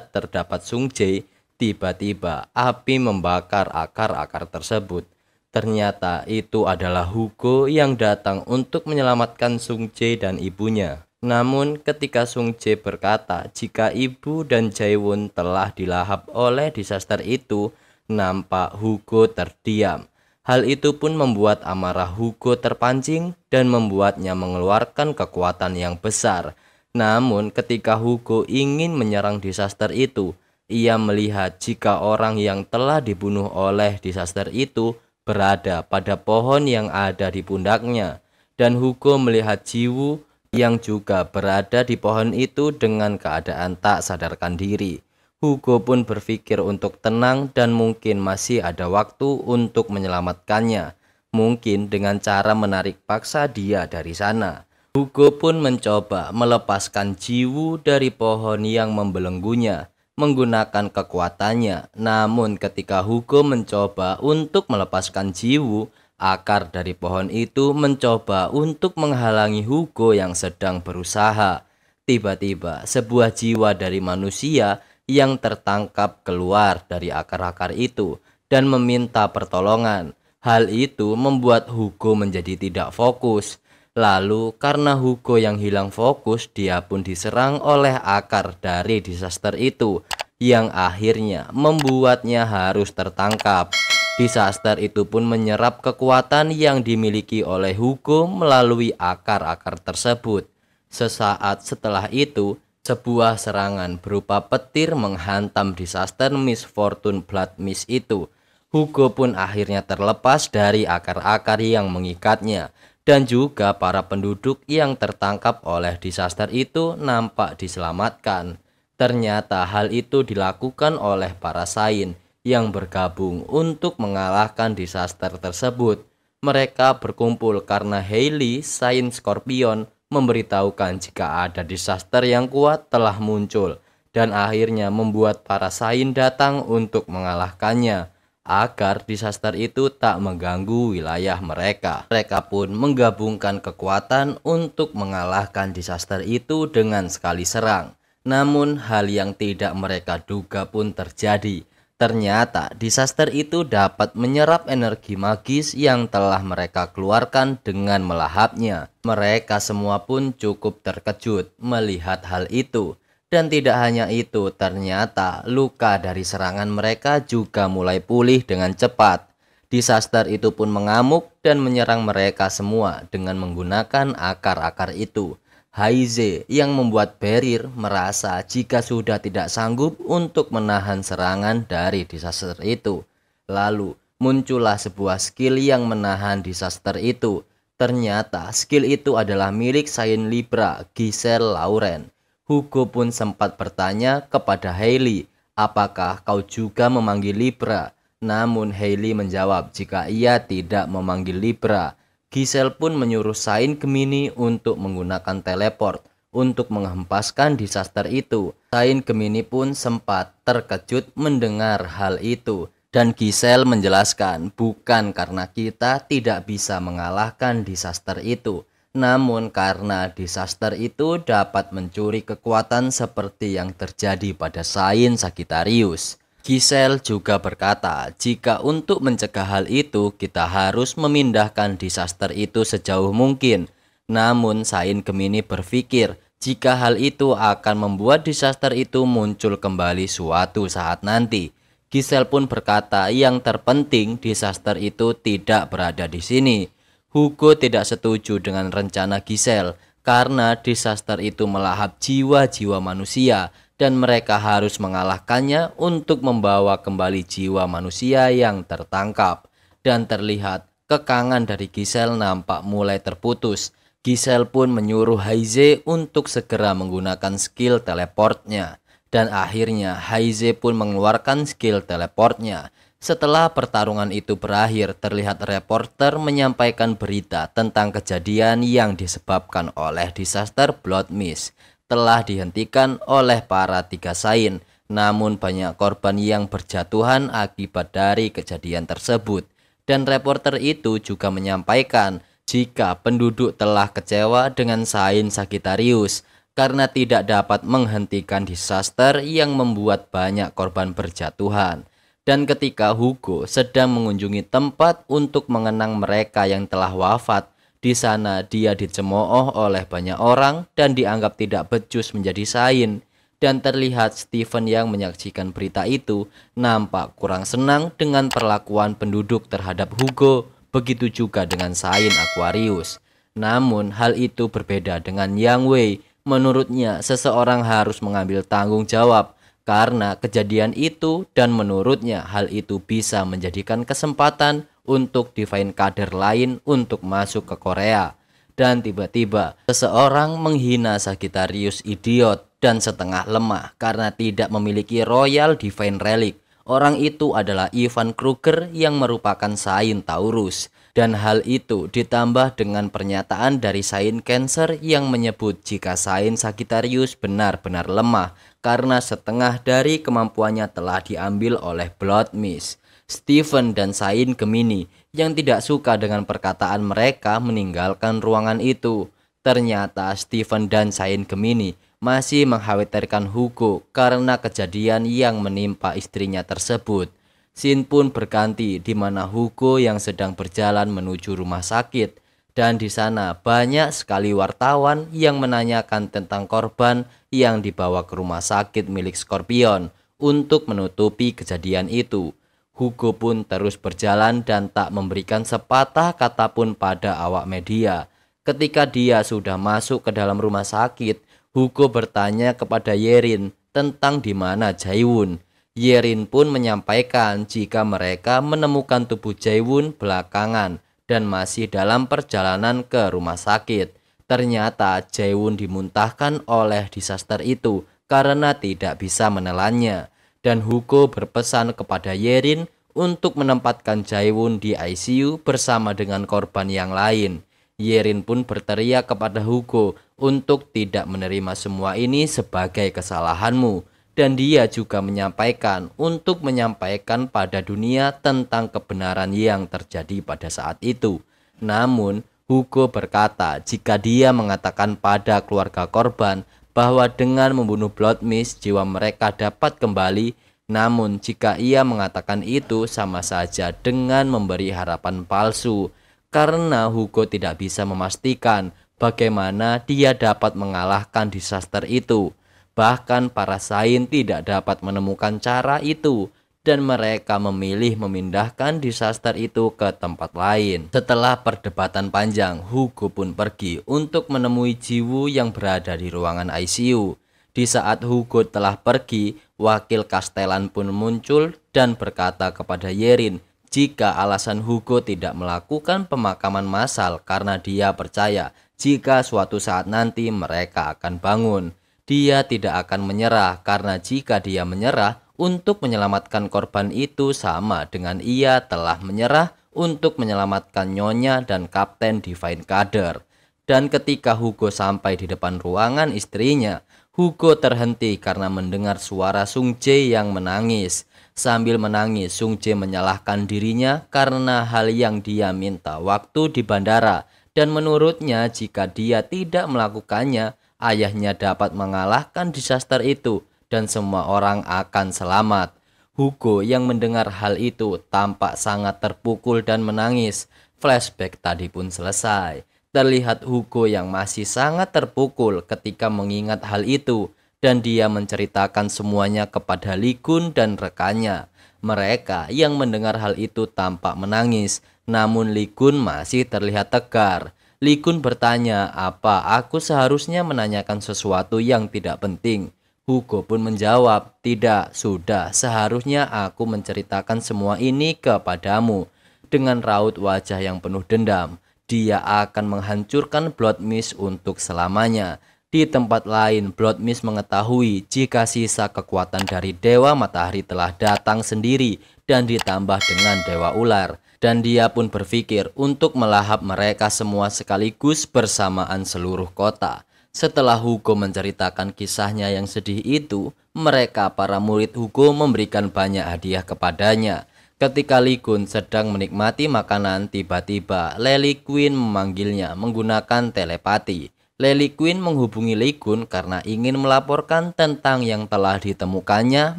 S1: terdapat Sung Jae, tiba-tiba api membakar akar-akar tersebut. Ternyata itu adalah Hugo yang datang untuk menyelamatkan Sung Jae dan ibunya. Namun ketika Sung Jae berkata jika ibu dan Jae-won telah dilahap oleh disaster itu, nampak Hugo terdiam. Hal itu pun membuat amarah Hugo terpancing dan membuatnya mengeluarkan kekuatan yang besar. Namun ketika Hugo ingin menyerang disaster itu, ia melihat jika orang yang telah dibunuh oleh disaster itu berada pada pohon yang ada di pundaknya. Dan Hugo melihat Ji-woo yang juga berada di pohon itu dengan keadaan tak sadarkan diri. Hugo pun berpikir untuk tenang dan mungkin masih ada waktu untuk menyelamatkannya. mungkin dengan cara menarik paksa dia dari sana. Hugo pun mencoba melepaskan Jiwoo dari pohon yang membelenggunya menggunakan kekuatannya. Namun ketika Hugo mencoba untuk melepaskan Jiwoo, akar dari pohon itu mencoba untuk menghalangi Hugo yang sedang berusaha. Tiba-tiba sebuah jiwa dari manusia yang tertangkap keluar dari akar-akar itu dan meminta pertolongan. Hal itu membuat Hugo menjadi tidak fokus. Lalu karena Hugo yang hilang fokus, dia pun diserang oleh akar dari disaster itu yang akhirnya membuatnya harus tertangkap. Disaster itu pun menyerap kekuatan yang dimiliki oleh Hugo melalui akar-akar tersebut. Sesaat setelah itu, sebuah serangan berupa petir menghantam disaster Miss Fortune Blood Mist itu. Hugo pun akhirnya terlepas dari akar-akar yang mengikatnya. Dan juga para penduduk yang tertangkap oleh disaster itu nampak diselamatkan. Ternyata hal itu dilakukan oleh para Saint yang bergabung untuk mengalahkan disaster tersebut. Mereka berkumpul karena Hailey, Saint Scorpion, memberitahukan jika ada disaster yang kuat telah muncul. Dan akhirnya membuat para Saint datang untuk mengalahkannya agar disaster itu tak mengganggu wilayah mereka. Mereka pun menggabungkan kekuatan untuk mengalahkan disaster itu dengan sekali serang. Namun hal yang tidak mereka duga pun terjadi. Ternyata disaster itu dapat menyerap energi magis yang telah mereka keluarkan dengan melahapnya. Mereka semua pun cukup terkejut melihat hal itu. Dan tidak hanya itu, ternyata luka dari serangan mereka juga mulai pulih dengan cepat. Disaster itu pun mengamuk dan menyerang mereka semua dengan menggunakan akar-akar itu. Haize yang membuat Beryl merasa jika sudah tidak sanggup untuk menahan serangan dari disaster itu. Lalu muncullah sebuah skill yang menahan disaster itu. Ternyata skill itu adalah milik Saint Libra, Giselle Lauren. Hugo pun sempat bertanya kepada Hailey, apakah kau juga memanggil Libra? Namun Hailey menjawab jika ia tidak memanggil Libra. Giselle pun menyuruh Saint Gemini untuk menggunakan teleport untuk menghempaskan disaster itu. Saint Gemini pun sempat terkejut mendengar hal itu. Dan Giselle menjelaskan bukan karena kita tidak bisa mengalahkan disaster itu. Namun karena disaster itu dapat mencuri kekuatan seperti yang terjadi pada Saint Sagittarius. Giselle juga berkata jika untuk mencegah hal itu kita harus memindahkan disaster itu sejauh mungkin. Namun Saint Gemini berpikir jika hal itu akan membuat disaster itu muncul kembali suatu saat nanti. Giselle pun berkata yang terpenting disaster itu tidak berada di sini. Hugo tidak setuju dengan rencana Giselle karena disaster itu melahap jiwa-jiwa manusia dan mereka harus mengalahkannya untuk membawa kembali jiwa manusia yang tertangkap. Dan terlihat kekangan dari Giselle nampak mulai terputus. Giselle pun menyuruh Haize untuk segera menggunakan skill teleportnya. Dan akhirnya Haize pun mengeluarkan skill teleportnya. Setelah pertarungan itu berakhir, terlihat reporter menyampaikan berita tentang kejadian yang disebabkan oleh disaster Blood Mist telah dihentikan oleh para tiga Saint. Namun banyak korban yang berjatuhan akibat dari kejadian tersebut. Dan reporter itu juga menyampaikan jika penduduk telah kecewa dengan Saint Sagittarius karena tidak dapat menghentikan disaster yang membuat banyak korban berjatuhan. Dan ketika Hugo sedang mengunjungi tempat untuk mengenang mereka yang telah wafat, di sana dia dicemooh oleh banyak orang dan dianggap tidak becus menjadi Saint. Dan terlihat Stephen yang menyaksikan berita itu nampak kurang senang dengan perlakuan penduduk terhadap Hugo, begitu juga dengan Saint Aquarius. Namun hal itu berbeda dengan Yang Wei. Menurutnya seseorang harus mengambil tanggung jawab karena kejadian itu dan menurutnya hal itu bisa menjadikan kesempatan untuk Divine Kader lain untuk masuk ke Korea. Dan tiba-tiba seseorang menghina Sagittarius idiot dan setengah lemah karena tidak memiliki Royal Divine Relic. Orang itu adalah Ivan Kruger yang merupakan Saint Taurus. Dan hal itu ditambah dengan pernyataan dari Saint Cancer yang menyebut jika Saint Sagittarius benar-benar lemah karena setengah dari kemampuannya telah diambil oleh Blood Mist. Stephen dan Saint Gemini yang tidak suka dengan perkataan mereka meninggalkan ruangan itu. Ternyata Stephen dan Saint Gemini masih mengkhawatirkan Hugo karena kejadian yang menimpa istrinya tersebut. Scene pun berganti di mana Hugo yang sedang berjalan menuju rumah sakit dan di sana banyak sekali wartawan yang menanyakan tentang korban yang dibawa ke rumah sakit milik Scorpion untuk menutupi kejadian itu. Hugo pun terus berjalan dan tak memberikan sepatah kata pun pada awak media. Ketika dia sudah masuk ke dalam rumah sakit, Hugo bertanya kepada Yerin tentang di mana Jaewon. Yerin pun menyampaikan jika mereka menemukan tubuh Jaewon belakangan dan masih dalam perjalanan ke rumah sakit. Ternyata Jaewon dimuntahkan oleh disaster itu karena tidak bisa menelannya. Dan Hugo berpesan kepada Yerin untuk menempatkan Jaewon di ICU bersama dengan korban yang lain. Yerin pun berteriak kepada Hugo untuk tidak menerima semua ini sebagai kesalahanmu. Dan dia juga menyampaikan untuk menyampaikan pada dunia tentang kebenaran yang terjadi pada saat itu. Namun, Hugo berkata jika dia mengatakan pada keluarga korban bahwa dengan membunuh Blood Mist jiwa mereka dapat kembali, namun jika ia mengatakan itu sama saja dengan memberi harapan palsu, karena Hugo tidak bisa memastikan bagaimana dia dapat mengalahkan disaster itu. Bahkan para sains tidak dapat menemukan cara itu dan mereka memilih memindahkan disaster itu ke tempat lain. Setelah perdebatan panjang, Hugo pun pergi untuk menemui Jiwoo yang berada di ruangan ICU. Di saat Hugo telah pergi, wakil Castellan pun muncul dan berkata kepada Yerin jika alasan Hugo tidak melakukan pemakaman massal karena dia percaya jika suatu saat nanti mereka akan bangun. Dia tidak akan menyerah karena jika dia menyerah untuk menyelamatkan korban itu sama dengan ia telah menyerah untuk menyelamatkan Nyonya dan Kapten Divine Kader. Dan ketika Hugo sampai di depan ruangan istrinya, Hugo terhenti karena mendengar suara Sung Jae yang menangis. Sambil menangis, Sung Jae menyalahkan dirinya karena hal yang dia minta waktu di bandara. Dan menurutnya jika dia tidak melakukannya, ayahnya dapat mengalahkan disaster itu dan semua orang akan selamat. Hugo yang mendengar hal itu tampak sangat terpukul dan menangis. Flashback tadi pun selesai. Terlihat Hugo yang masih sangat terpukul ketika mengingat hal itu dan dia menceritakan semuanya kepada Lee Kun dan rekannya. Mereka yang mendengar hal itu tampak menangis, namun Lee Kun masih terlihat tegar. Lee Kun bertanya, apa aku seharusnya menanyakan sesuatu yang tidak penting? Hugo pun menjawab, tidak, sudah, seharusnya aku menceritakan semua ini kepadamu. Dengan raut wajah yang penuh dendam, dia akan menghancurkan Blood Mist untuk selamanya. Di tempat lain, Blood Mist mengetahui jika sisa kekuatan dari Dewa Matahari telah datang sendiri dan ditambah dengan Dewa Ular. Dan dia pun berpikir untuk melahap mereka semua sekaligus bersamaan seluruh kota. Setelah Hugo menceritakan kisahnya yang sedih itu, mereka para murid Hugo memberikan banyak hadiah kepadanya. Ketika Lee Kun sedang menikmati makanan, tiba-tiba Lily Queen memanggilnya menggunakan telepati. Lily Queen menghubungi Lee Kun karena ingin melaporkan tentang yang telah ditemukannya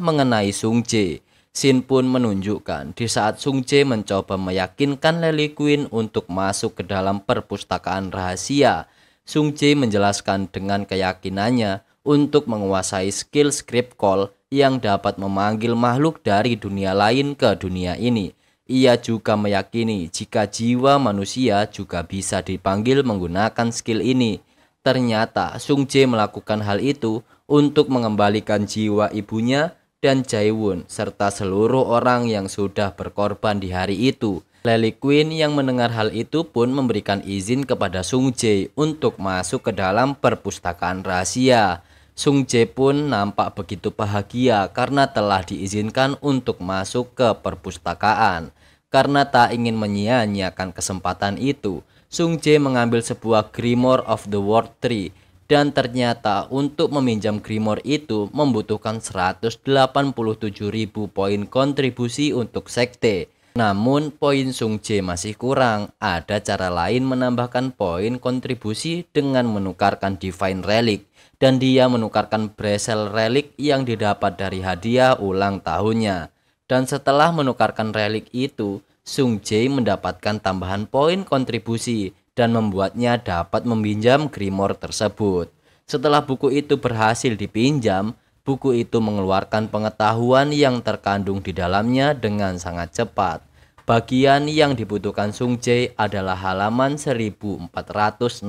S1: mengenai Sung Jae. Scene pun menunjukkan di saat Sung Jae mencoba meyakinkan Lily Queen untuk masuk ke dalam perpustakaan rahasia. Sung Jae menjelaskan dengan keyakinannya untuk menguasai skill script call yang dapat memanggil makhluk dari dunia lain ke dunia ini. Ia juga meyakini jika jiwa manusia juga bisa dipanggil menggunakan skill ini. Ternyata Sung Jae melakukan hal itu untuk mengembalikan jiwa ibunya dan Jaewon serta seluruh orang yang sudah berkorban di hari itu. Lily Queen yang mendengar hal itu pun memberikan izin kepada Sung Jae untuk masuk ke dalam perpustakaan rahasia. Sung Jae pun nampak begitu bahagia karena telah diizinkan untuk masuk ke perpustakaan. Karena tak ingin menyia-nyiakan kesempatan itu, Sung Jae mengambil sebuah Grimoire of the World Tree, dan ternyata untuk meminjam Grimoire itu membutuhkan 187.000 poin kontribusi untuk sekte. Namun poin Sung Jae masih kurang. Ada cara lain menambahkan poin kontribusi dengan menukarkan Divine Relic, dan dia menukarkan Bracelet Relic yang didapat dari hadiah ulang tahunnya. Dan setelah menukarkan relik itu, Sung Jae mendapatkan tambahan poin kontribusi dan membuatnya dapat meminjam Grimoire tersebut. Setelah buku itu berhasil dipinjam, buku itu mengeluarkan pengetahuan yang terkandung di dalamnya dengan sangat cepat. Bagian yang dibutuhkan Sung Jae adalah halaman 1467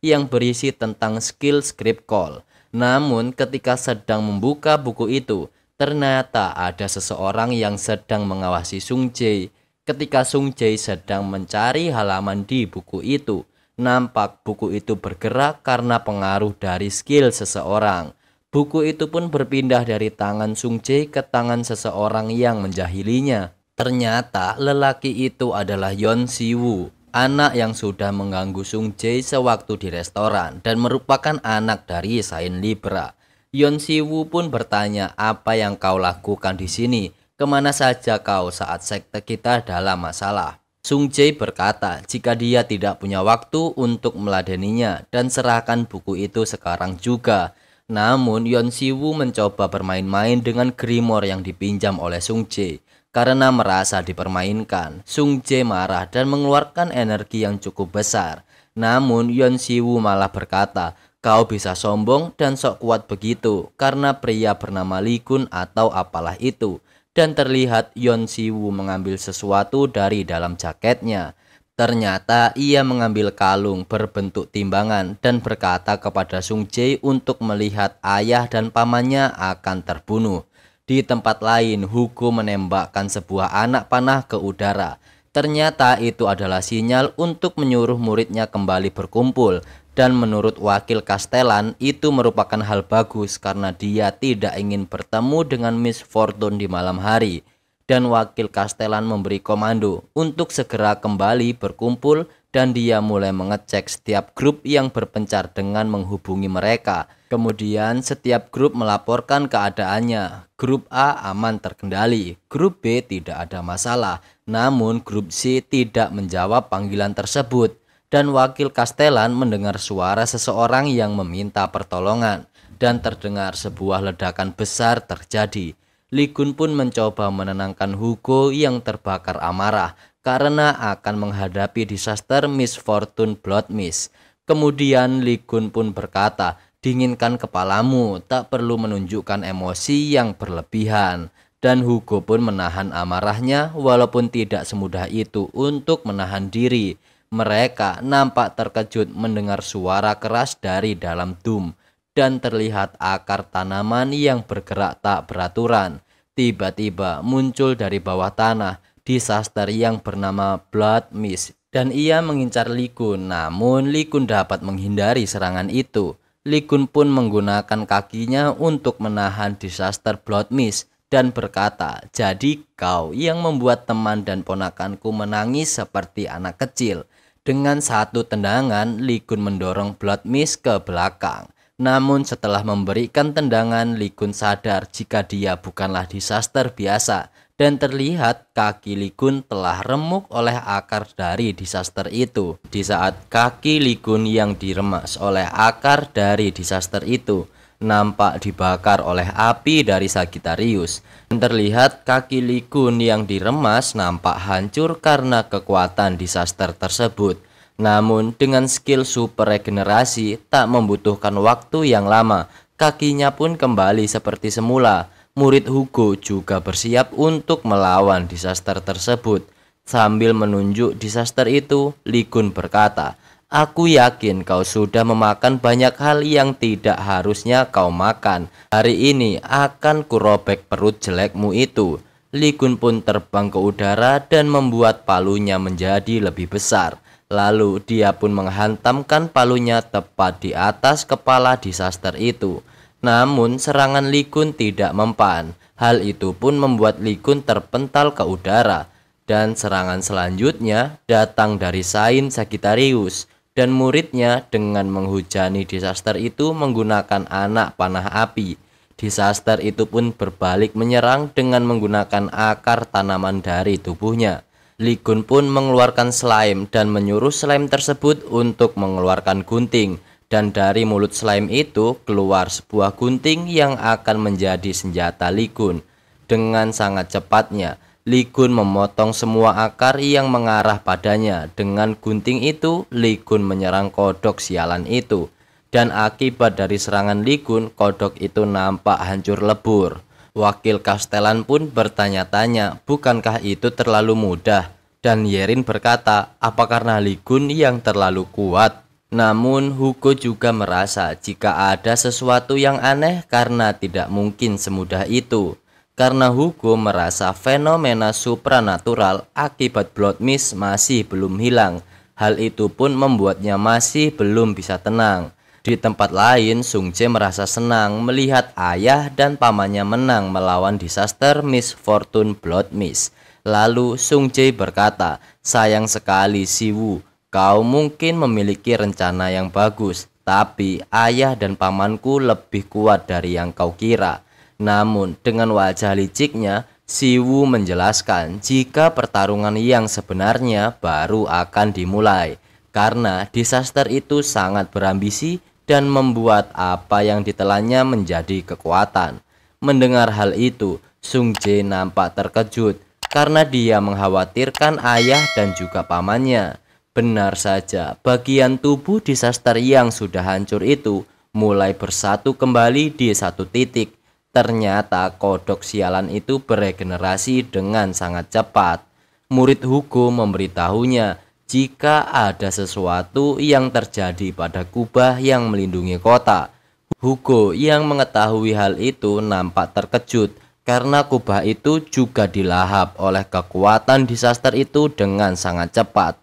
S1: yang berisi tentang skill script call. Namun ketika sedang membuka buku itu, ternyata ada seseorang yang sedang mengawasi Sung Jae. Ketika Sung Jae sedang mencari halaman di buku itu, nampak buku itu bergerak karena pengaruh dari skill seseorang. Buku itu pun berpindah dari tangan Sung Jae ke tangan seseorang yang menjahilinya. Ternyata lelaki itu adalah Yeon Si-woo, anak yang sudah mengganggu Sung Jae sewaktu di restoran dan merupakan anak dari Saint Libra. Yeon Si-woo pun bertanya, "Apa yang kau lakukan di sini? Kemana saja kau saat sekte kita dalam masalah?" Sung Jae berkata jika dia tidak punya waktu untuk meladeninya dan serahkan buku itu sekarang juga. Namun Yeon Si-woo mencoba bermain-main dengan Grimoire yang dipinjam oleh Sung Jae. Karena merasa dipermainkan, Sung Jae marah dan mengeluarkan energi yang cukup besar. Namun Yeon Si-woo malah berkata, "Kau bisa sombong dan sok kuat begitu karena pria bernama Lee Kun atau apalah itu." Dan terlihat Yeon Si-woo mengambil sesuatu dari dalam jaketnya. Ternyata ia mengambil kalung berbentuk timbangan dan berkata kepada Sung Jae untuk melihat ayah dan pamannya akan terbunuh. Di tempat lain, Hugo menembakkan sebuah anak panah ke udara. Ternyata itu adalah sinyal untuk menyuruh muridnya kembali berkumpul. Dan menurut wakil Castellan, itu merupakan hal bagus karena dia tidak ingin bertemu dengan Miss Fortune di malam hari. Dan wakil Castellan memberi komando untuk segera kembali berkumpul dan dia mulai mengecek setiap grup yang berpencar dengan menghubungi mereka. Kemudian setiap grup melaporkan keadaannya. Grup A aman terkendali, grup B tidak ada masalah, namun grup C tidak menjawab panggilan tersebut. Dan wakil Castellan mendengar suara seseorang yang meminta pertolongan dan terdengar sebuah ledakan besar terjadi. Lee Kun pun mencoba menenangkan Hugo yang terbakar amarah karena akan menghadapi disaster Miss Fortune Blood Mist. Kemudian Lee Kun pun berkata, "Dinginkan kepalamu, tak perlu menunjukkan emosi yang berlebihan." Dan Hugo pun menahan amarahnya walaupun tidak semudah itu untuk menahan diri. Mereka nampak terkejut mendengar suara keras dari dalam dum dan terlihat akar tanaman yang bergerak tak beraturan. Tiba-tiba muncul dari bawah tanah disaster yang bernama Blood Mist dan ia mengincar Lee Kun, namun Lee Kun dapat menghindari serangan itu. Lee Kun pun menggunakan kakinya untuk menahan disaster Blood Mist dan berkata, "Jadi kau yang membuat teman dan ponakanku menangis seperti anak kecil." Dengan satu tendangan, Lee Kun mendorong Blood Mist ke belakang. Namun setelah memberikan tendangan, Lee Kun sadar jika dia bukanlah disaster biasa. Dan terlihat kaki Lee Kun telah remuk oleh akar dari disaster itu. Di saat kaki Lee Kun yang diremas oleh akar dari disaster itu nampak dibakar oleh api dari Sagittarius. Dan terlihat kaki Lee Kun yang diremas nampak hancur karena kekuatan disaster tersebut. Namun dengan skill super regenerasi tak membutuhkan waktu yang lama, kakinya pun kembali seperti semula. Murid Hugo juga bersiap untuk melawan disaster tersebut. Sambil menunjuk disaster itu, Lee Kun berkata, "Aku yakin kau sudah memakan banyak hal yang tidak harusnya kau makan. Hari ini akan kurobek perut jelekmu itu." Lee Kun pun terbang ke udara dan membuat palunya menjadi lebih besar. Lalu dia pun menghantamkan palunya tepat di atas kepala disaster itu. Namun serangan Li Kun tidak mempan. Hal itu pun membuat Li Kun terpental ke udara. Dan serangan selanjutnya datang dari Saint Sagittarius dan muridnya dengan menghujani disaster itu menggunakan anak panah api. Disaster itu pun berbalik menyerang dengan menggunakan akar tanaman dari tubuhnya. Li Kun pun mengeluarkan slime dan menyuruh slime tersebut untuk mengeluarkan gunting. Dan dari mulut slime itu keluar sebuah gunting yang akan menjadi senjata Li Kun. Dengan sangat cepatnya, Li Kun memotong semua akar yang mengarah padanya. Dengan gunting itu, Li Kun menyerang kodok sialan itu. Dan akibat dari serangan Li Kun, kodok itu nampak hancur lebur. Wakil Castellan pun bertanya-tanya, bukankah itu terlalu mudah? Dan Yerin berkata, apa karena Li Kun yang terlalu kuat? Namun Hugo juga merasa jika ada sesuatu yang aneh karena tidak mungkin semudah itu. Karena Hugo merasa fenomena supranatural akibat Blood Mist masih belum hilang. Hal itu pun membuatnya masih belum bisa tenang. Di tempat lain, Sung Jae merasa senang melihat ayah dan pamannya menang melawan disaster Miss Fortune Blood Mist. Lalu Sung Jae berkata, sayang sekali Siwoo, kau mungkin memiliki rencana yang bagus, tapi ayah dan pamanku lebih kuat dari yang kau kira. Namun dengan wajah liciknya, Siwoo menjelaskan jika pertarungan yang sebenarnya baru akan dimulai. Karena disaster itu sangat berambisi dan membuat apa yang ditelannya menjadi kekuatan. Mendengar hal itu, Sung Jae nampak terkejut karena dia mengkhawatirkan ayah dan juga pamannya. Benar saja, bagian tubuh disaster yang sudah hancur itu mulai bersatu kembali di satu titik. Ternyata kodok sialan itu beregenerasi dengan sangat cepat. Murid Hugo memberitahunya jika ada sesuatu yang terjadi pada kubah yang melindungi kota. Hugo yang mengetahui hal itu nampak terkejut karena kubah itu juga dilahap oleh kekuatan disaster itu dengan sangat cepat.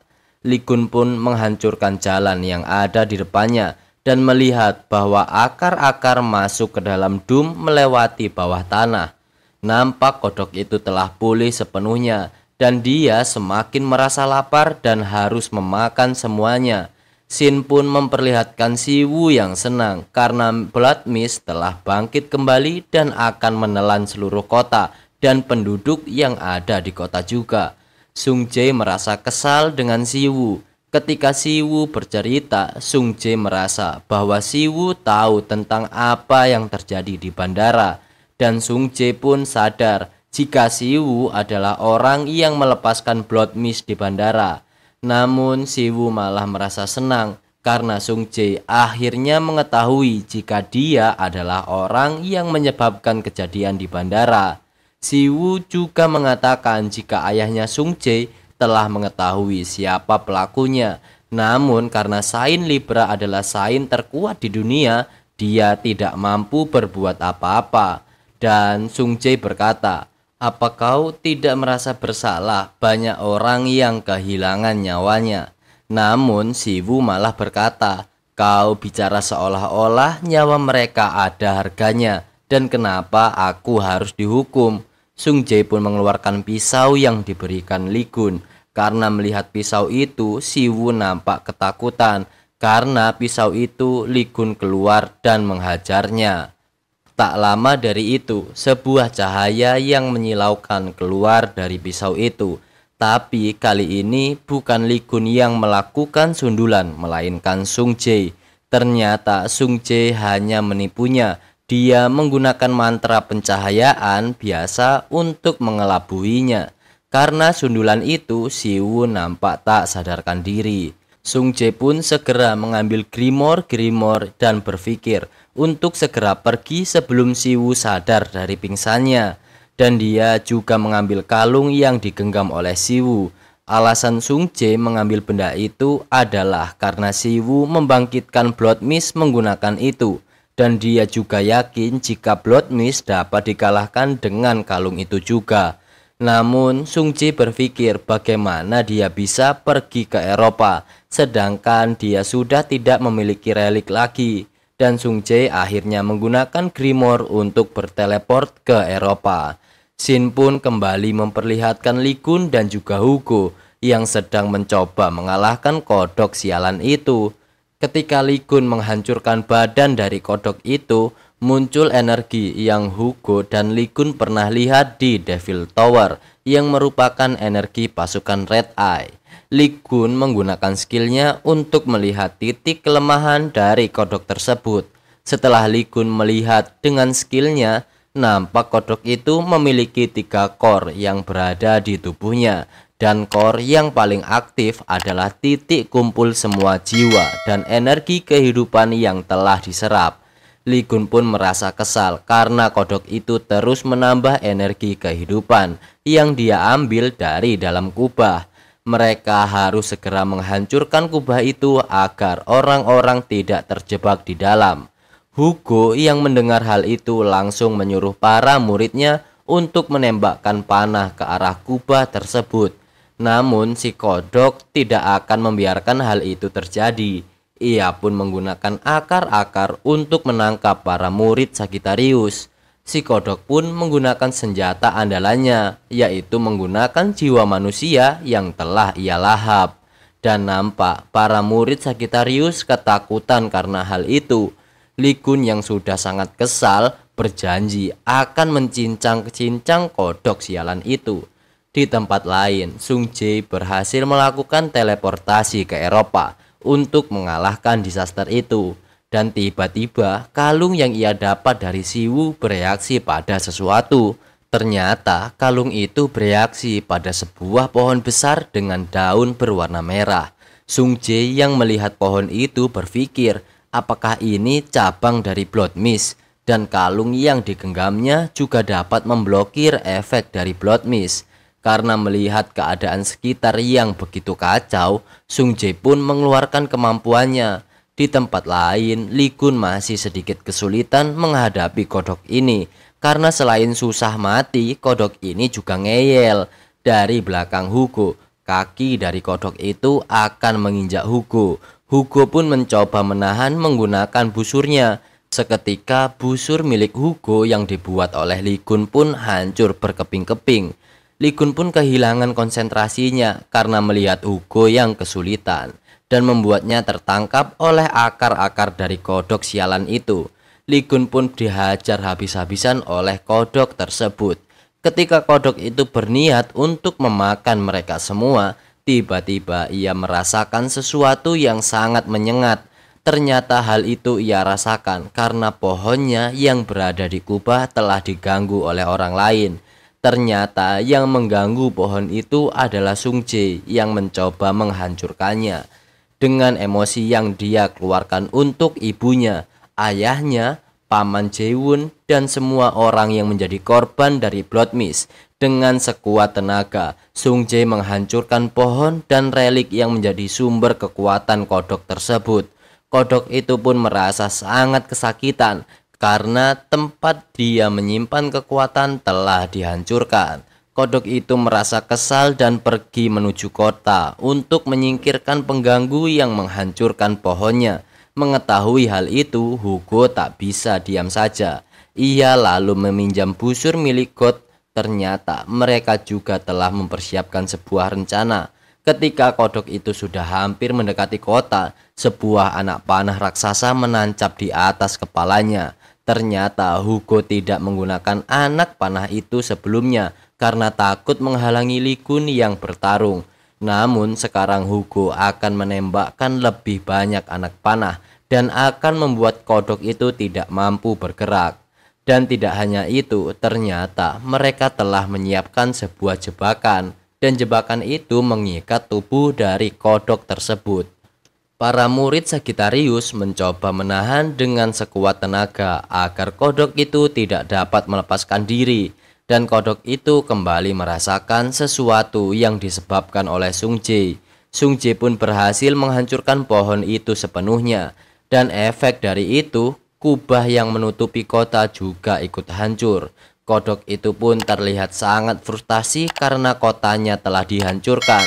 S1: Li Kun pun menghancurkan jalan yang ada di depannya dan melihat bahwa akar-akar masuk ke dalam dum melewati bawah tanah. Nampak kodok itu telah pulih sepenuhnya dan dia semakin merasa lapar dan harus memakan semuanya. Shin pun memperlihatkan Siwoo yang senang karena Blood Mist telah bangkit kembali dan akan menelan seluruh kota dan penduduk yang ada di kota juga. Sung Jae merasa kesal dengan Siwoo. Ketika Siwoo bercerita, Sung Jae merasa bahwa Siwoo tahu tentang apa yang terjadi di bandara. Dan Sung Jae pun sadar jika Siwoo adalah orang yang melepaskan Blood Mist di bandara. Namun Siwoo malah merasa senang karena Sung Jae akhirnya mengetahui jika dia adalah orang yang menyebabkan kejadian di bandara. Siwoo juga mengatakan jika ayahnya Sung Jae telah mengetahui siapa pelakunya. Namun karena Saint Libra adalah Saint terkuat di dunia, dia tidak mampu berbuat apa-apa. Dan Sung Jae berkata, apa kau tidak merasa bersalah banyak orang yang kehilangan nyawanya? Namun Siwoo malah berkata, kau bicara seolah-olah nyawa mereka ada harganya dan kenapa aku harus dihukum? Sung Jae pun mengeluarkan pisau yang diberikan Li Kun. Karena melihat pisau itu, Siwoo nampak ketakutan. Karena pisau itu, Li Kun keluar dan menghajarnya. Tak lama dari itu, sebuah cahaya yang menyilaukan keluar dari pisau itu. Tapi kali ini bukan Li Kun yang melakukan sundulan, melainkan Sung Jae. Ternyata Sung Jae hanya menipunya. Dia menggunakan mantra pencahayaan biasa untuk mengelabuhinya. Karena sundulan itu, Siwoo nampak tak sadarkan diri. Sung Jae pun segera mengambil Grimoire dan berpikir untuk segera pergi sebelum Siwoo sadar dari pingsannya. Dan dia juga mengambil kalung yang digenggam oleh Siwoo. Alasan Sung Jae mengambil benda itu adalah karena Siwoo membangkitkan Blood Mist menggunakan itu. Dan dia juga yakin jika Blood Mist dapat dikalahkan dengan kalung itu juga. Namun Sung Ji berpikir bagaimana dia bisa pergi ke Eropa, sedangkan dia sudah tidak memiliki relik lagi. Dan Sung Jae akhirnya menggunakan Grimoire untuk berteleport ke Eropa. Shin pun kembali memperlihatkan Lee Kun dan juga Hugo yang sedang mencoba mengalahkan kodok sialan itu. Ketika Lee Kun menghancurkan badan dari kodok itu, muncul energi yang Hugo dan Lee Kun pernah lihat di Devil Tower yang merupakan energi pasukan Red Eye. Lee Kun menggunakan skillnya untuk melihat titik kelemahan dari kodok tersebut. Setelah Lee Kun melihat dengan skillnya, nampak kodok itu memiliki 3 core yang berada di tubuhnya. Dan core yang paling aktif adalah titik kumpul semua jiwa dan energi kehidupan yang telah diserap. Lee Kun pun merasa kesal karena kodok itu terus menambah energi kehidupan yang dia ambil dari dalam kubah. Mereka harus segera menghancurkan kubah itu agar orang-orang tidak terjebak di dalam. Hugo yang mendengar hal itu langsung menyuruh para muridnya untuk menembakkan panah ke arah kubah tersebut. Namun si kodok tidak akan membiarkan hal itu terjadi. Ia pun menggunakan akar-akar untuk menangkap para murid Sagittarius. Si kodok pun menggunakan senjata andalannya, yaitu menggunakan jiwa manusia yang telah ia lahap. Dan nampak para murid Sagittarius ketakutan karena hal itu. Lee Kun yang sudah sangat kesal berjanji akan mencincang-cincang kodok sialan itu. Di tempat lain, Sung Jae berhasil melakukan teleportasi ke Eropa untuk mengalahkan disaster itu. Dan tiba-tiba kalung yang ia dapat dari Siwu bereaksi pada sesuatu. Ternyata kalung itu bereaksi pada sebuah pohon besar dengan daun berwarna merah. Sung Jae yang melihat pohon itu berpikir, apakah ini cabang dari Blood Mist? Dan kalung yang digenggamnya juga dapat memblokir efek dari Blood Mist. Karena melihat keadaan sekitar yang begitu kacau, Sung Jae pun mengeluarkan kemampuannya. Di tempat lain, Lee Kun masih sedikit kesulitan menghadapi kodok ini. Karena selain susah mati, kodok ini juga ngeyel. Dari belakang Hugo, kaki dari kodok itu akan menginjak Hugo. Hugo pun mencoba menahan menggunakan busurnya. Seketika busur milik Hugo yang dibuat oleh Lee Kun pun hancur berkeping-keping. Lee Kun pun kehilangan konsentrasinya karena melihat Hugo yang kesulitan dan membuatnya tertangkap oleh akar-akar dari kodok sialan itu. Lee Kun pun dihajar habis-habisan oleh kodok tersebut. Ketika kodok itu berniat untuk memakan mereka semua, tiba-tiba ia merasakan sesuatu yang sangat menyengat. Ternyata hal itu ia rasakan karena pohonnya yang berada di kubah telah diganggu oleh orang lain. Ternyata yang mengganggu pohon itu adalah Sung Jae yang mencoba menghancurkannya. Dengan emosi yang dia keluarkan untuk ibunya, ayahnya, paman Jaewon, dan semua orang yang menjadi korban dari Blood Mist. Dengan sekuat tenaga, Sung Jae menghancurkan pohon dan relik yang menjadi sumber kekuatan kodok tersebut. Kodok itu pun merasa sangat kesakitan karena tempat dia menyimpan kekuatan telah dihancurkan. Kodok itu merasa kesal dan pergi menuju kota untuk menyingkirkan pengganggu yang menghancurkan pohonnya. Mengetahui hal itu, Hugo tak bisa diam saja. Ia lalu meminjam busur milik God. Ternyata mereka juga telah mempersiapkan sebuah rencana. Ketika kodok itu sudah hampir mendekati kota, sebuah anak panah raksasa menancap di atas kepalanya. Ternyata Hugo tidak menggunakan anak panah itu sebelumnya karena takut menghalangi Lee Kun yang bertarung. Namun sekarang Hugo akan menembakkan lebih banyak anak panah dan akan membuat kodok itu tidak mampu bergerak. Dan tidak hanya itu, ternyata mereka telah menyiapkan sebuah jebakan dan jebakan itu mengikat tubuh dari kodok tersebut. Para murid Sagittarius mencoba menahan dengan sekuat tenaga agar kodok itu tidak dapat melepaskan diri. Dan kodok itu kembali merasakan sesuatu yang disebabkan oleh Sung Jae. Sung Jae pun berhasil menghancurkan pohon itu sepenuhnya. Dan efek dari itu, kubah yang menutupi kota juga ikut hancur. Kodok itu pun terlihat sangat frustasi karena kotanya telah dihancurkan.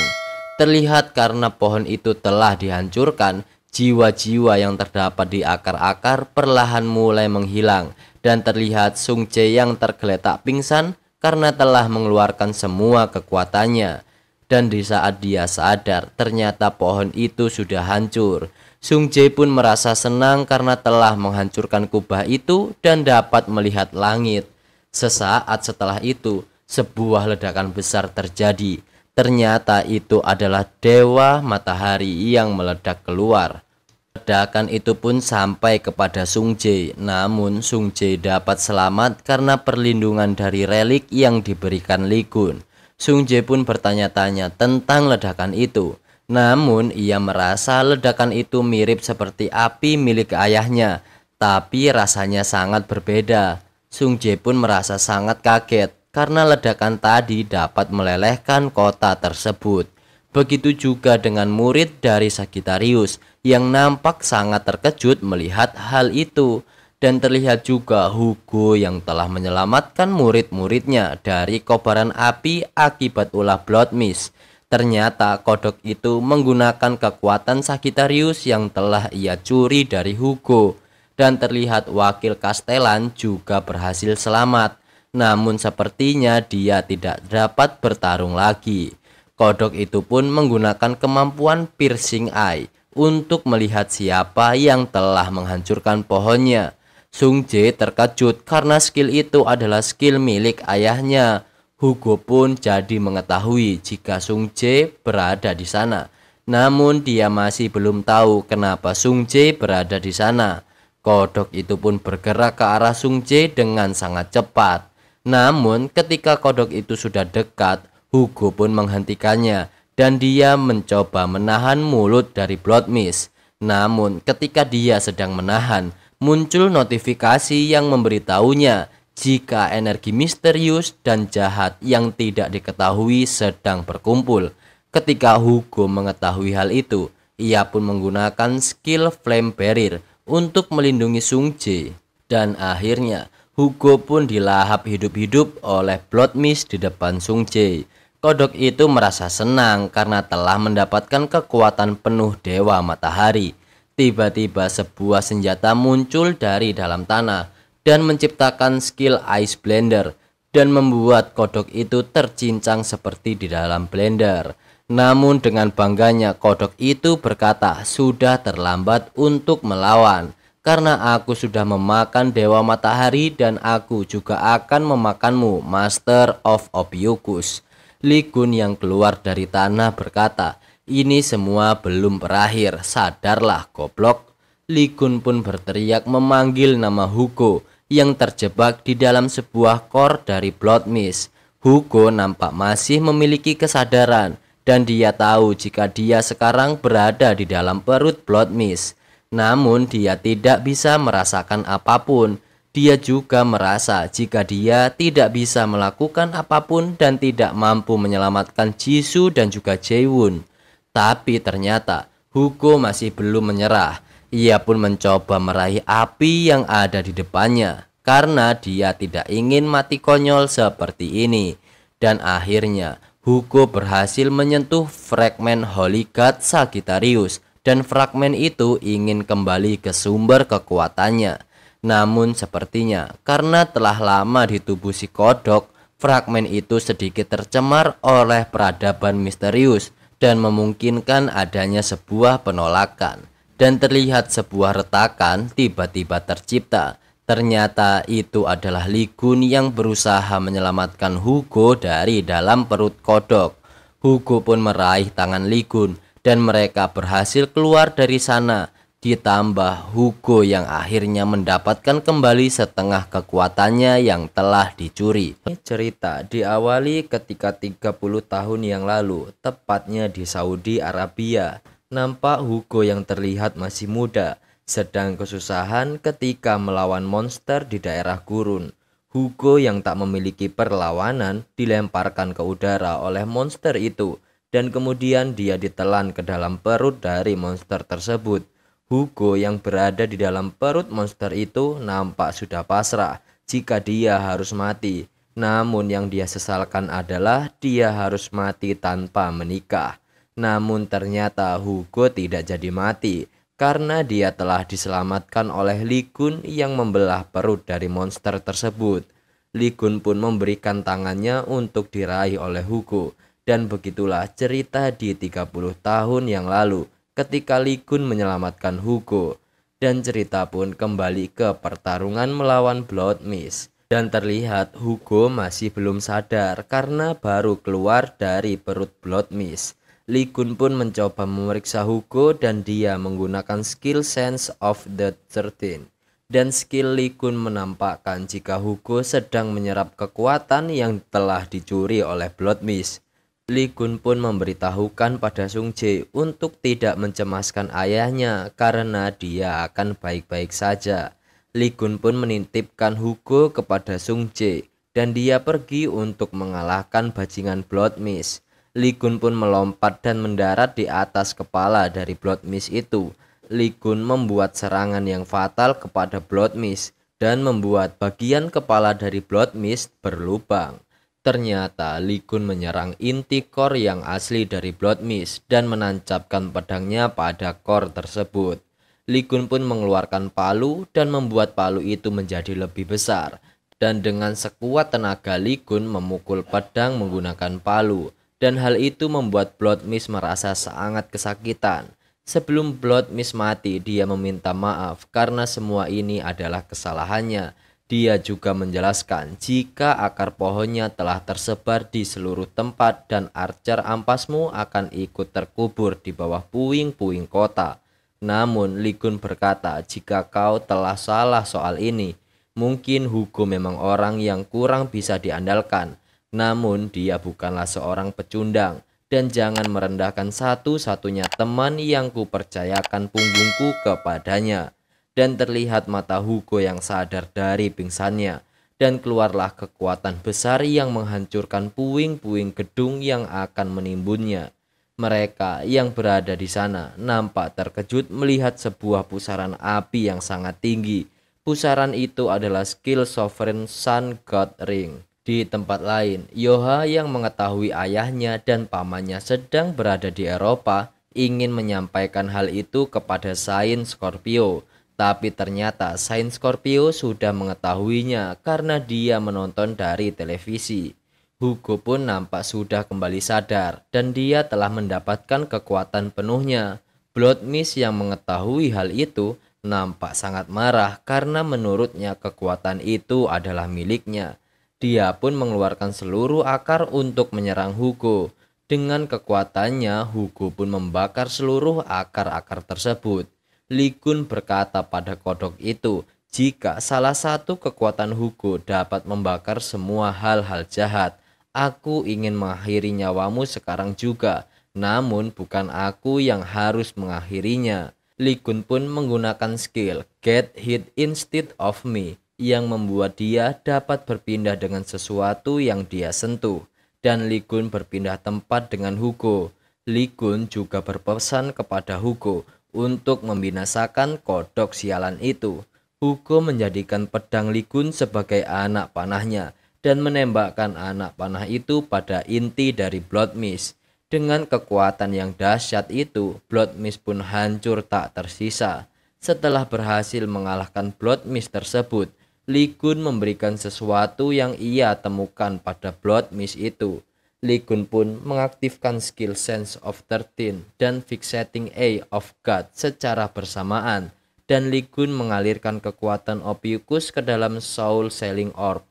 S1: Terlihat karena pohon itu telah dihancurkan, jiwa-jiwa yang terdapat di akar-akar perlahan mulai menghilang, dan terlihat Sung Jae yang tergeletak pingsan karena telah mengeluarkan semua kekuatannya. Dan di saat dia sadar, ternyata pohon itu sudah hancur. Sung Jae pun merasa senang karena telah menghancurkan kubah itu dan dapat melihat langit. Sesaat setelah itu, sebuah ledakan besar terjadi. Ternyata itu adalah Dewa Matahari yang meledak keluar. Ledakan itu pun sampai kepada Sung Jae, namun Sung Jae dapat selamat karena perlindungan dari relik yang diberikan Lee Kun. Sung Jae pun bertanya-tanya tentang ledakan itu, namun ia merasa ledakan itu mirip seperti api milik ayahnya, tapi rasanya sangat berbeda. Sung Jae pun merasa sangat kaget karena ledakan tadi dapat melelehkan kota tersebut. Begitu juga dengan murid dari Sagittarius yang nampak sangat terkejut melihat hal itu. Dan terlihat juga Hugo yang telah menyelamatkan murid-muridnya dari kobaran api akibat ulah Blood Mist. Ternyata kodok itu menggunakan kekuatan Sagittarius yang telah ia curi dari Hugo. Dan terlihat wakil Castellan juga berhasil selamat, namun sepertinya dia tidak dapat bertarung lagi. Kodok itu pun menggunakan kemampuan Piercing Eye untuk melihat siapa yang telah menghancurkan pohonnya. Sung Jae terkejut karena skill itu adalah skill milik ayahnya. Hugo pun jadi mengetahui jika Sung Jae berada di sana, namun dia masih belum tahu kenapa Sung Jae berada di sana. Kodok itu pun bergerak ke arah Sung Jae dengan sangat cepat. Namun ketika kodok itu sudah dekat, Hugo pun menghentikannya dan dia mencoba menahan mulut dari Blood Mist. Namun ketika dia sedang menahan, muncul notifikasi yang memberitahunya jika energi misterius dan jahat yang tidak diketahui sedang berkumpul. Ketika Hugo mengetahui hal itu, ia pun menggunakan skill Flame Barrier untuk melindungi Sung Jae. Dan akhirnya Hugo pun dilahap hidup-hidup oleh Blood Mist di depan Sung Jae. Kodok itu merasa senang karena telah mendapatkan kekuatan penuh Dewa Matahari. Tiba-tiba sebuah senjata muncul dari dalam tanah dan menciptakan skill Ice Blender dan membuat kodok itu tercincang seperti di dalam blender. Namun dengan bangganya kodok itu berkata, sudah terlambat untuk melawan karena aku sudah memakan Dewa Matahari dan aku juga akan memakanmu, Master of Ophiuchus. Lee Kun yang keluar dari tanah berkata, ini semua belum berakhir, sadarlah goblok. Lee Kun pun berteriak memanggil nama Hugo yang terjebak di dalam sebuah core dari Blood Mist. Hugo nampak masih memiliki kesadaran dan dia tahu jika dia sekarang berada di dalam perut Blood Mist. Namun dia tidak bisa merasakan apapun. Dia juga merasa jika dia tidak bisa melakukan apapun dan tidak mampu menyelamatkan Jisoo dan juga Jaewon. Tapi ternyata Hugo masih belum menyerah. Ia pun mencoba meraih api yang ada di depannya karena dia tidak ingin mati konyol seperti ini. Dan akhirnya Hugo berhasil menyentuh fragmen Holy God Sagittarius dan fragmen itu ingin kembali ke sumber kekuatannya. Namun sepertinya karena telah lama di tubuh si kodok, fragmen itu sedikit tercemar oleh peradaban misterius dan memungkinkan adanya sebuah penolakan. Dan terlihat sebuah retakan tiba-tiba tercipta. Ternyata itu adalah Lee Kun yang berusaha menyelamatkan Hugo dari dalam perut kodok. Hugo pun meraih tangan Lee Kun dan mereka berhasil keluar dari sana. Ditambah Hugo yang akhirnya mendapatkan kembali setengah kekuatannya yang telah dicuri. Cerita diawali ketika 30 tahun yang lalu, tepatnya di Saudi Arabia. Nampak Hugo yang terlihat masih muda sedang kesusahan ketika melawan monster di daerah gurun. Hugo yang tak memiliki perlawanan dilemparkan ke udara oleh monster itu dan kemudian dia ditelan ke dalam perut dari monster tersebut. Hugo yang berada di dalam perut monster itu nampak sudah pasrah jika dia harus mati. Namun yang dia sesalkan adalah dia harus mati tanpa menikah. Namun ternyata Hugo tidak jadi mati karena dia telah diselamatkan oleh Lee Kun yang membelah perut dari monster tersebut. Lee Kun pun memberikan tangannya untuk diraih oleh Hugo. Dan begitulah cerita di 30 tahun yang lalu ketika Lee Kun menyelamatkan Hugo. Dan cerita pun kembali ke pertarungan melawan Blood Mist. Dan terlihat Hugo masih belum sadar karena baru keluar dari perut Blood Mist. Lee Kun pun mencoba memeriksa Hugo dan dia menggunakan skill Sense of the 13. Dan skill Lee Kun menampakkan jika Hugo sedang menyerap kekuatan yang telah dicuri oleh Blood Mist. Lee Kun pun memberitahukan pada Sung Jae untuk tidak mencemaskan ayahnya karena dia akan baik-baik saja. Lee Kun pun menitipkan Hugo kepada Sung Jae dan dia pergi untuk mengalahkan bajingan Blood Mist. Lee Kun pun melompat dan mendarat di atas kepala dari Blood Mist itu. Lee Kun membuat serangan yang fatal kepada Blood Mist dan membuat bagian kepala dari Blood Mist berlubang. Ternyata Lee Kun menyerang inti core yang asli dari Blood Mist dan menancapkan pedangnya pada core tersebut. Lee Kun pun mengeluarkan palu dan membuat palu itu menjadi lebih besar. Dan dengan sekuat tenaga Lee Kun memukul pedang menggunakan palu. Dan hal itu membuat Blood Mist merasa sangat kesakitan. Sebelum Blood Mist mati, dia meminta maaf karena semua ini adalah kesalahannya. Dia juga menjelaskan jika akar pohonnya telah tersebar di seluruh tempat dan archer ampasmu akan ikut terkubur di bawah puing-puing kota. Namun Lee Kun berkata jika kau telah salah soal ini, mungkin Hugo memang orang yang kurang bisa diandalkan. Namun dia bukanlah seorang pecundang dan jangan merendahkan satu-satunya teman yang kupercayakan punggungku kepadanya. Dan terlihat mata Hugo yang sadar dari pingsannya dan keluarlah kekuatan besar yang menghancurkan puing-puing gedung yang akan menimbunnya. Mereka yang berada di sana nampak terkejut melihat sebuah pusaran api yang sangat tinggi. Pusaran itu adalah skill Sovereign Sun God Ring. Di tempat lain, Yoha yang mengetahui ayahnya dan pamannya sedang berada di Eropa ingin menyampaikan hal itu kepada Saint Scorpio. Tapi ternyata Saint Scorpio sudah mengetahuinya karena dia menonton dari televisi. Hugo pun nampak sudah kembali sadar dan dia telah mendapatkan kekuatan penuhnya. Blood Mist yang mengetahui hal itu nampak sangat marah karena menurutnya kekuatan itu adalah miliknya. Dia pun mengeluarkan seluruh akar untuk menyerang Hugo. Dengan kekuatannya, Hugo pun membakar seluruh akar-akar tersebut. Lee Kun berkata pada kodok itu, jika salah satu kekuatan Hugo dapat membakar semua hal-hal jahat, aku ingin mengakhiri nyawamu sekarang juga, namun bukan aku yang harus mengakhirinya. Lee Kun pun menggunakan skill Get Hit Instead of Me yang membuat dia dapat berpindah dengan sesuatu yang dia sentuh. Dan Lee Kun berpindah tempat dengan Hugo. Lee Kun juga berpesan kepada Hugo untuk membinasakan kodok sialan itu. Hugo menjadikan pedang Lee Kun sebagai anak panahnya dan menembakkan anak panah itu pada inti dari Blood Mist. Dengan kekuatan yang dahsyat itu, Blood Mist pun hancur tak tersisa. Setelah berhasil mengalahkan Blood Mist tersebut, Lee Kun memberikan sesuatu yang ia temukan pada Blood Mist itu. Lee Kun pun mengaktifkan skill Sense of 13 dan Fixating Eye of God secara bersamaan. Dan Lee Kun mengalirkan kekuatan Ophiuchus ke dalam Soul Selling Orb.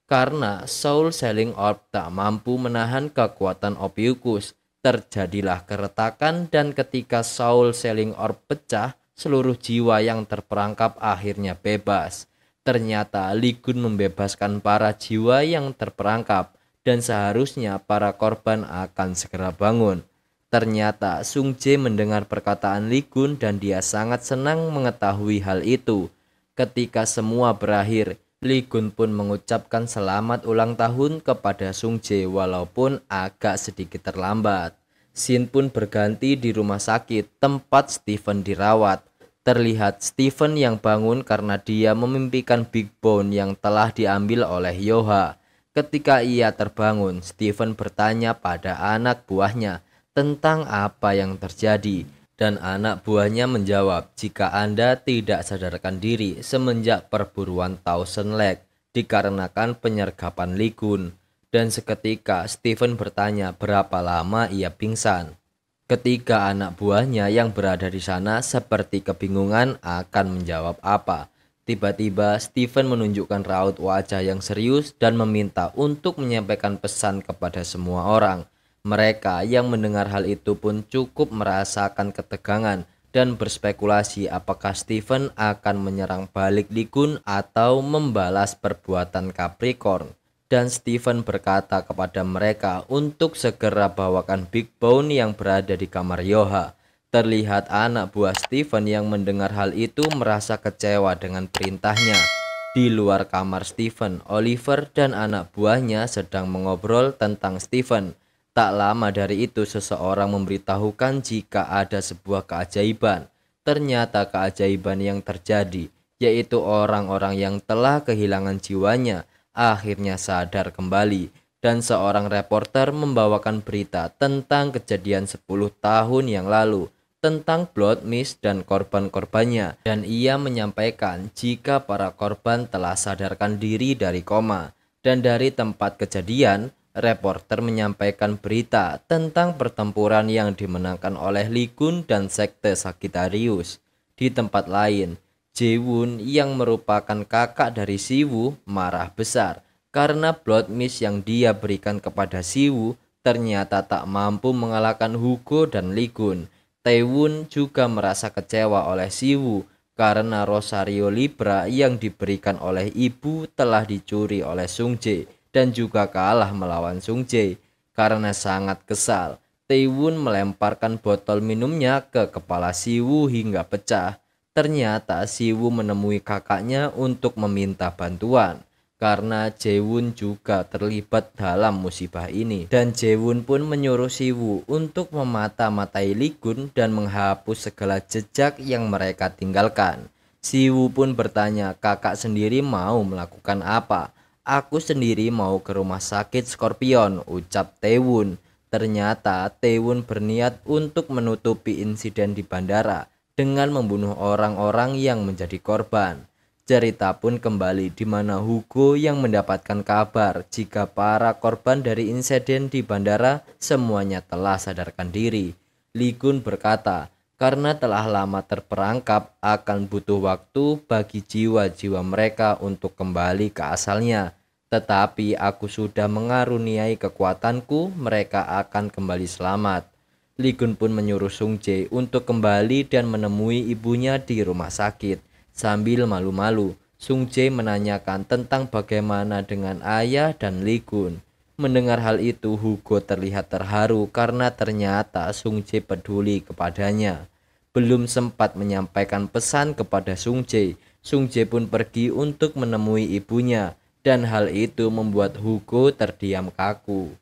S1: Karena Soul Selling Orb tak mampu menahan kekuatan Ophiuchus, terjadilah keretakan dan ketika Soul Selling Orb pecah, seluruh jiwa yang terperangkap akhirnya bebas. Ternyata Lee Kun membebaskan para jiwa yang terperangkap dan seharusnya para korban akan segera bangun. Ternyata Sung Jae mendengar perkataan Lee Kun dan dia sangat senang mengetahui hal itu. Ketika semua berakhir, Lee Kun pun mengucapkan selamat ulang tahun kepada Sung Jae walaupun agak sedikit terlambat. Scene pun berganti di rumah sakit tempat Stephen dirawat. Terlihat Stephen yang bangun karena dia memimpikan Big Bone yang telah diambil oleh Yoha. Ketika ia terbangun, Steven bertanya pada anak buahnya tentang apa yang terjadi. Dan anak buahnya menjawab, jika Anda tidak sadarkan diri semenjak perburuan Thousand Lake dikarenakan penyergapan Lee Gun. Dan seketika Steven bertanya berapa lama ia pingsan. Ketika anak buahnya yang berada di sana seperti kebingungan akan menjawab apa. Tiba-tiba Steven menunjukkan raut wajah yang serius dan meminta untuk menyampaikan pesan kepada semua orang. Mereka yang mendengar hal itu pun cukup merasakan ketegangan dan berspekulasi apakah Steven akan menyerang balik Lee Gun atau membalas perbuatan Capricorn. Dan Steven berkata kepada mereka untuk segera bawakan Big Bone yang berada di kamar Yoha. Terlihat anak buah Steven yang mendengar hal itu merasa kecewa dengan perintahnya. Di luar kamar Steven, Oliver dan anak buahnya sedang mengobrol tentang Steven. Tak lama dari itu seseorang memberitahukan jika ada sebuah keajaiban. Ternyata keajaiban yang terjadi yaitu orang-orang yang telah kehilangan jiwanya akhirnya sadar kembali, dan seorang reporter membawakan berita tentang kejadian 10 tahun yang lalu tentang Blood Mist dan korban-korbannya, dan ia menyampaikan jika para korban telah sadarkan diri dari koma. Dan dari tempat kejadian, reporter menyampaikan berita tentang pertempuran yang dimenangkan oleh Lee Gun dan sekte Sagittarius. Di tempat lain, Jae-won yang merupakan kakak dari Siwoo marah besar karena Blood Mist yang dia berikan kepada Siwoo ternyata tak mampu mengalahkan Hugo dan Lee Gun. Taewon juga merasa kecewa oleh Siwoo karena Rosario Libra yang diberikan oleh ibu telah dicuri oleh Sung Jae dan juga kalah melawan Sung Jae. Karena sangat kesal, Taewon melemparkan botol minumnya ke kepala Siwoo hingga pecah. Ternyata Siwoo menemui kakaknya untuk meminta bantuan karena Jae-won juga terlibat dalam musibah ini, dan Jae-won pun menyuruh Siwoo untuk memata-matai Lee Gun dan menghapus segala jejak yang mereka tinggalkan. Siwoo pun bertanya, kakak sendiri mau melakukan apa? Aku sendiri mau ke rumah sakit Scorpion, ucap Taewon. Ternyata Taewon berniat untuk menutupi insiden di bandara dengan membunuh orang-orang yang menjadi korban. Cerita pun kembali di mana Hugo yang mendapatkan kabar jika para korban dari insiden di bandara semuanya telah sadarkan diri. Lee Gun berkata, karena telah lama terperangkap akan butuh waktu bagi jiwa-jiwa mereka untuk kembali ke asalnya. Tetapi aku sudah mengaruniai kekuatanku, mereka akan kembali selamat. Lee Gun pun menyuruh Sung Jae untuk kembali dan menemui ibunya di rumah sakit. Sambil malu-malu, Sung Jae menanyakan tentang bagaimana dengan ayah dan Lee Gun. Mendengar hal itu, Hugo terlihat terharu karena ternyata Sung Jae peduli kepadanya. Belum sempat menyampaikan pesan kepada Sung Jae pun pergi untuk menemui ibunya, dan hal itu membuat Hugo terdiam kaku.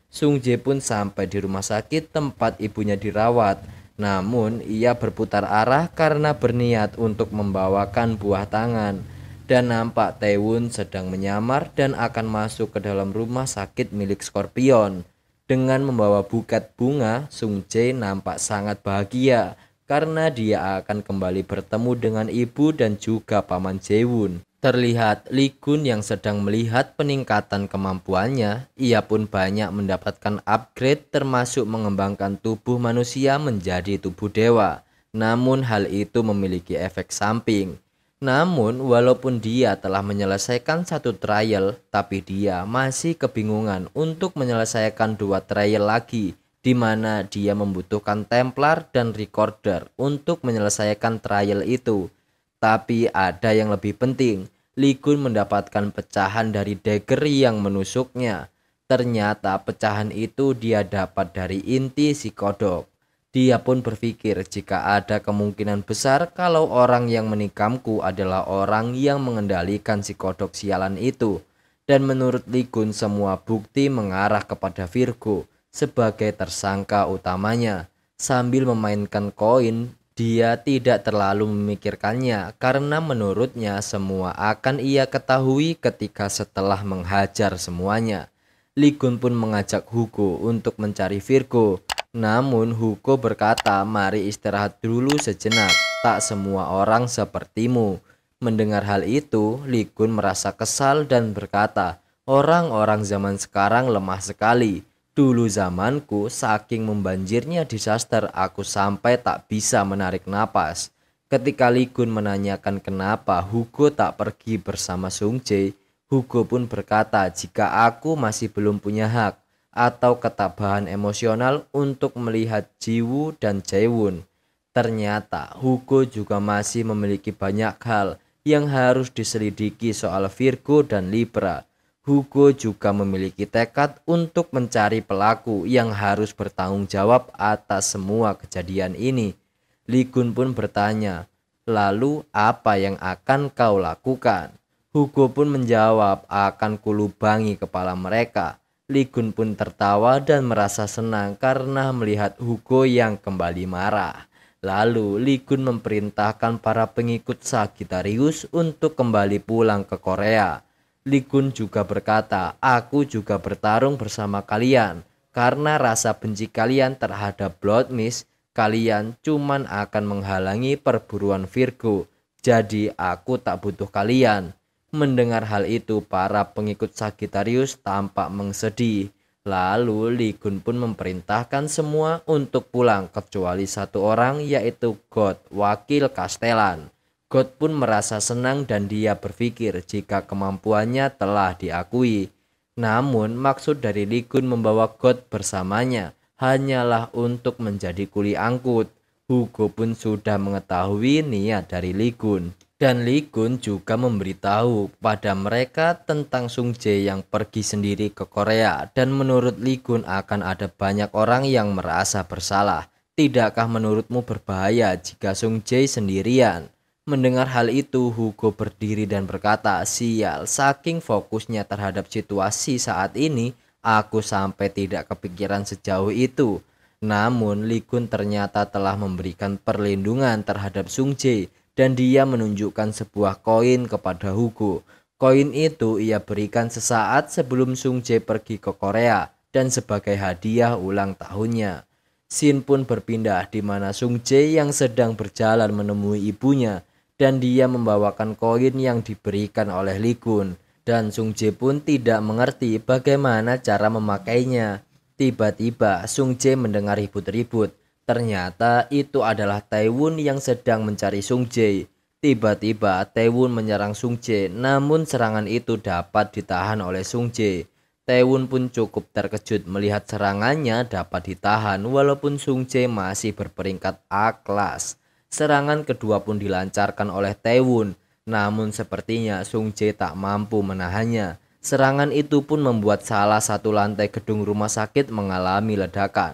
S1: Sung Jae pun sampai di rumah sakit tempat ibunya dirawat. Namun ia berputar arah karena berniat untuk membawakan buah tangan. Dan nampak Taewon sedang menyamar dan akan masuk ke dalam rumah sakit milik Scorpion. Dengan membawa buket bunga, Sung Jae nampak sangat bahagia karena dia akan kembali bertemu dengan ibu dan juga paman Jae-won. Terlihat Lee Gun yang sedang melihat peningkatan kemampuannya, ia pun banyak mendapatkan upgrade termasuk mengembangkan tubuh manusia menjadi tubuh dewa. Namun hal itu memiliki efek samping. Namun walaupun dia telah menyelesaikan satu trial, tapi dia masih kebingungan untuk menyelesaikan 2 trial lagi, di mana dia membutuhkan Templar dan Recorder untuk menyelesaikan trial itu. Tapi ada yang lebih penting, Lee Gun mendapatkan pecahan dari dagger yang menusuknya. Ternyata pecahan itu dia dapat dari inti si kodok. Dia pun berpikir jika ada kemungkinan besar kalau orang yang menikamku adalah orang yang mengendalikan si kodok sialan itu. Dan menurut Lee Gun semua bukti mengarah kepada Virgo sebagai tersangka utamanya. Sambil memainkan koin Dia tidak terlalu memikirkannya karena menurutnya semua akan ia ketahui ketika setelah menghajar semuanya. Lee Gun pun mengajak Hugo untuk mencari Virgo. Namun Hugo berkata, "Mari istirahat dulu sejenak, tak semua orang sepertimu." Mendengar hal itu, Lee Gun merasa kesal dan berkata, "Orang-orang zaman sekarang lemah sekali. Dulu zamanku, saking membanjirnya disaster, aku sampai tak bisa menarik napas." Ketika Lee Gun menanyakan kenapa Hugo tak pergi bersama Sung Jae, Hugo pun berkata, "Jika aku masih belum punya hak atau ketabahan emosional untuk melihat Jiwoo dan Jaewon." Ternyata Hugo juga masih memiliki banyak hal yang harus diselidiki soal Virgo dan Libra. Hugo juga memiliki tekad untuk mencari pelaku yang harus bertanggung jawab atas semua kejadian ini. Lee Gun pun bertanya, "Lalu apa yang akan kau lakukan?" Hugo pun menjawab, "Akan kulubangi kepala mereka." Lee Gun pun tertawa dan merasa senang karena melihat Hugo yang kembali marah. Lalu Lee Gun memerintahkan para pengikut Sagittarius untuk kembali pulang ke Korea. Lee Gun juga berkata, "Aku juga bertarung bersama kalian. Karena rasa benci kalian terhadap Blood Mist, kalian cuman akan menghalangi perburuan Virgo. Jadi aku tak butuh kalian." Mendengar hal itu, para pengikut Sagittarius tampak mengsedih. Lalu Lee Gun pun memerintahkan semua untuk pulang kecuali satu orang, yaitu God, wakil Castellan. God pun merasa senang dan dia berpikir jika kemampuannya telah diakui. Namun maksud dari Lee Gun membawa God bersamanya hanyalah untuk menjadi kuli angkut. Hugo pun sudah mengetahui niat dari Lee Gun. Dan Lee Gun juga memberitahu pada mereka tentang Sung Jae yang pergi sendiri ke Korea, dan menurut Lee Gun akan ada banyak orang yang merasa bersalah. Tidakkah menurutmu berbahaya jika Sung Jae sendirian? Mendengar hal itu, Hugo berdiri dan berkata, "Sial, saking fokusnya terhadap situasi saat ini, aku sampai tidak kepikiran sejauh itu." Namun Lee Gun ternyata telah memberikan perlindungan terhadap Sung Jae, dan dia menunjukkan sebuah koin kepada Hugo. Koin itu ia berikan sesaat sebelum Sung Jae pergi ke Korea dan sebagai hadiah ulang tahunnya. Scene pun berpindah di mana Sung Jae yang sedang berjalan menemui ibunya, dan dia membawakan koin yang diberikan oleh Lee Gun. Dan Sung Jae pun tidak mengerti bagaimana cara memakainya. Tiba-tiba Sung Jae mendengar ribut-ribut. Ternyata itu adalah Taewon yang sedang mencari Sung Jae. Tiba-tiba Taewon menyerang Sung Jae, namun serangan itu dapat ditahan oleh Sung Jae. Taewon pun cukup terkejut melihat serangannya dapat ditahan walaupun Sung Jae masih berperingkat A kelas. Serangan kedua pun dilancarkan oleh Taewon, namun sepertinya Sung Jae tak mampu menahannya. Serangan itu pun membuat salah satu lantai gedung rumah sakit mengalami ledakan.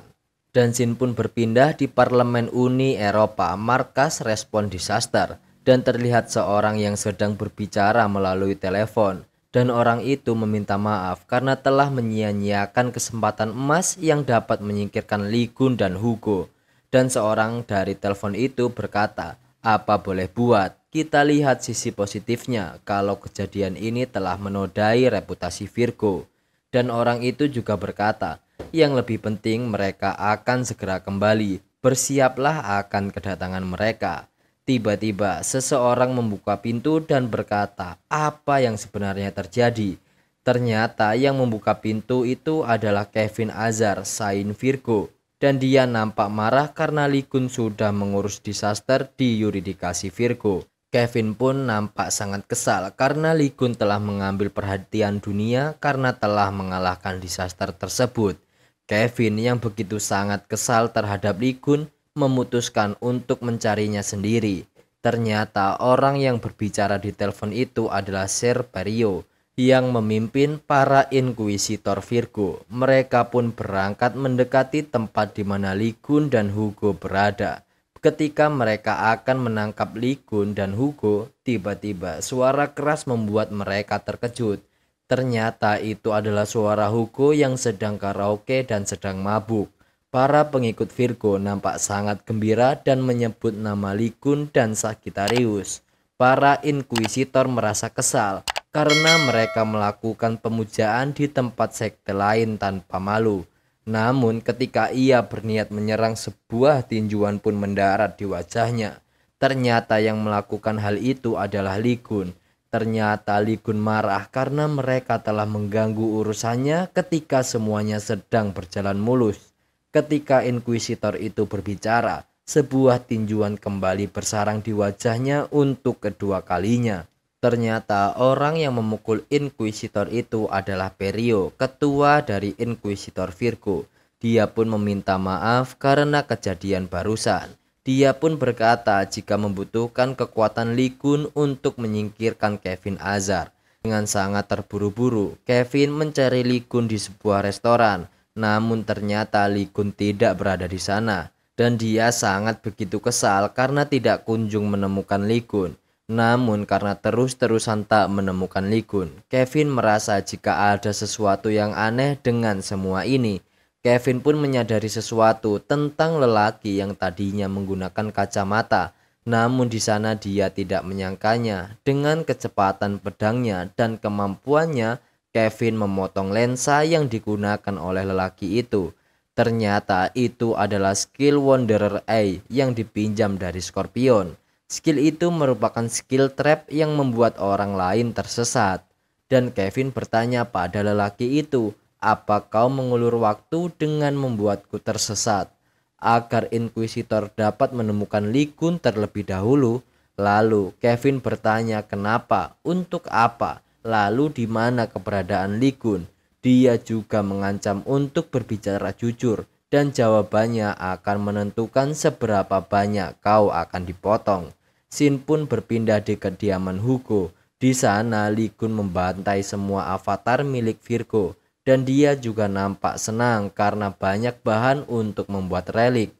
S1: Dan scene pun berpindah di Parlemen Uni Eropa, markas respon disaster, dan terlihat seorang yang sedang berbicara melalui telepon, dan orang itu meminta maaf karena telah menyia-nyiakan kesempatan emas yang dapat menyingkirkan Lee Gun dan Hugo. Dan seorang dari telepon itu berkata, "Apa boleh buat, kita lihat sisi positifnya kalau kejadian ini telah menodai reputasi Virgo." Dan orang itu juga berkata, "Yang lebih penting mereka akan segera kembali, bersiaplah akan kedatangan mereka." Tiba-tiba seseorang membuka pintu dan berkata, "Apa yang sebenarnya terjadi?" Ternyata yang membuka pintu itu adalah Kevin Azar, Saint Virgo, dan dia nampak marah karena Lee Gun sudah mengurus disaster di yuridikasi Virgo. Kevin pun nampak sangat kesal karena Lee Gun telah mengambil perhatian dunia karena telah mengalahkan disaster tersebut. Kevin yang begitu sangat kesal terhadap Lee Gun memutuskan untuk mencarinya sendiri. Ternyata orang yang berbicara di telepon itu adalah Sir Perio yang memimpin para inkuisitor Virgo. Mereka pun berangkat mendekati tempat di mana Lee Gun dan Hugo berada. Ketika mereka akan menangkap Lee Gun dan Hugo, tiba-tiba suara keras membuat mereka terkejut. Ternyata itu adalah suara Hugo yang sedang karaoke dan sedang mabuk. Para pengikut Virgo nampak sangat gembira dan menyebut nama Lee Kun dan Sagittarius. Para inkuisitor merasa kesal karena mereka melakukan pemujaan di tempat sekte lain tanpa malu. Namun ketika ia berniat menyerang, sebuah tinjuan pun mendarat di wajahnya. Ternyata yang melakukan hal itu adalah Lee Kun. Ternyata Lee Kun marah karena mereka telah mengganggu urusannya ketika semuanya sedang berjalan mulus. Ketika inkuisitor itu berbicara, sebuah tinjuan kembali bersarang di wajahnya untuk kedua kalinya. Ternyata orang yang memukul inkuisitor itu adalah Perio, ketua dari inkuisitor Virgo. Dia pun meminta maaf karena kejadian barusan. Dia pun berkata jika membutuhkan kekuatan Lee Kun untuk menyingkirkan Kevin Azar. Dengan sangat terburu-buru, Kevin mencari Lee Kun di sebuah restoran. Namun ternyata Lee Kun tidak berada di sana. Dan dia sangat begitu kesal karena tidak kunjung menemukan Lee Kun. Namun karena terus-terusan tak menemukan Lee Kun, Kevin merasa jika ada sesuatu yang aneh dengan semua ini. Kevin pun menyadari sesuatu tentang lelaki yang tadinya menggunakan kacamata. Namun di sana dia tidak menyangkanya. Dengan kecepatan pedangnya dan kemampuannya, Kevin memotong lensa yang digunakan oleh lelaki itu. Ternyata itu adalah skill Wanderer Eye yang dipinjam dari Scorpion. Skill itu merupakan skill trap yang membuat orang lain tersesat. Dan Kevin bertanya pada lelaki itu, "Apa kau mengulur waktu dengan membuatku tersesat?" Agar inkuisitor dapat menemukan Lee Kun terlebih dahulu. Lalu Kevin bertanya kenapa, untuk apa, lalu di mana keberadaan Lee Kun. Dia juga mengancam untuk berbicara jujur dan jawabannya akan menentukan seberapa banyak kau akan dipotong. Scene pun berpindah di kediaman Hugo. Di sana Lee Kun membantai semua avatar milik Virgo dan dia juga nampak senang karena banyak bahan untuk membuat relik.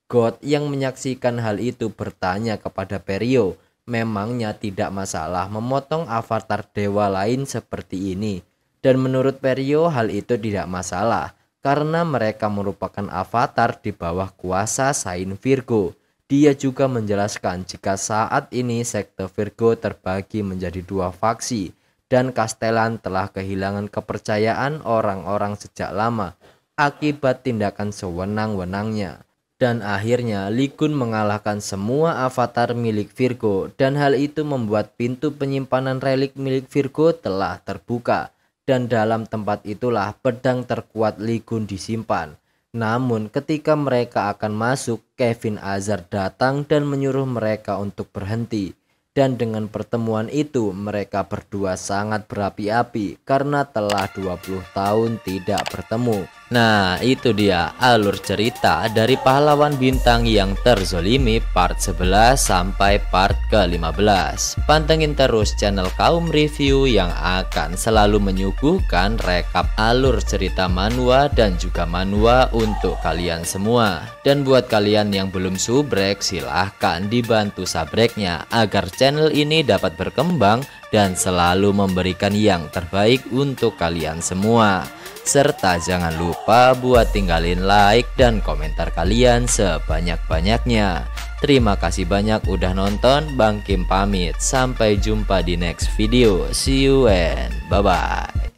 S1: God yang menyaksikan hal itu bertanya kepada Perio, memangnya tidak masalah memotong avatar dewa lain seperti ini? Dan menurut Perio hal itu tidak masalah karena mereka merupakan avatar di bawah kuasa Saint Virgo. Dia juga menjelaskan jika saat ini sekte Virgo terbagi menjadi dua faksi dan Castellan telah kehilangan kepercayaan orang-orang sejak lama akibat tindakan sewenang-wenangnya. Dan akhirnya Lee Kun mengalahkan semua avatar milik Virgo dan hal itu membuat pintu penyimpanan relik milik Virgo telah terbuka. Dan dalam tempat itulah pedang terkuat Lee Kun disimpan. Namun ketika mereka akan masuk, Kevin Azar datang dan menyuruh mereka untuk berhenti. Dan dengan pertemuan itu mereka berdua sangat berapi-api karena telah 20 tahun tidak bertemu. Nah itu dia alur cerita dari pahlawan bintang yang terzolimi part 11 sampai part ke-15. Pantengin terus channel Kaum Review yang akan selalu menyuguhkan rekap alur cerita manhwa dan juga manhwa untuk kalian semua. Dan buat kalian yang belum subrek, silahkan dibantu subreknya agar channel ini dapat berkembang dan selalu memberikan yang terbaik untuk kalian semua. Serta jangan lupa buat tinggalin like dan komentar kalian sebanyak-banyaknya. Terima kasih banyak udah nonton. Bang Kim pamit, sampai jumpa di next video. See you and bye bye.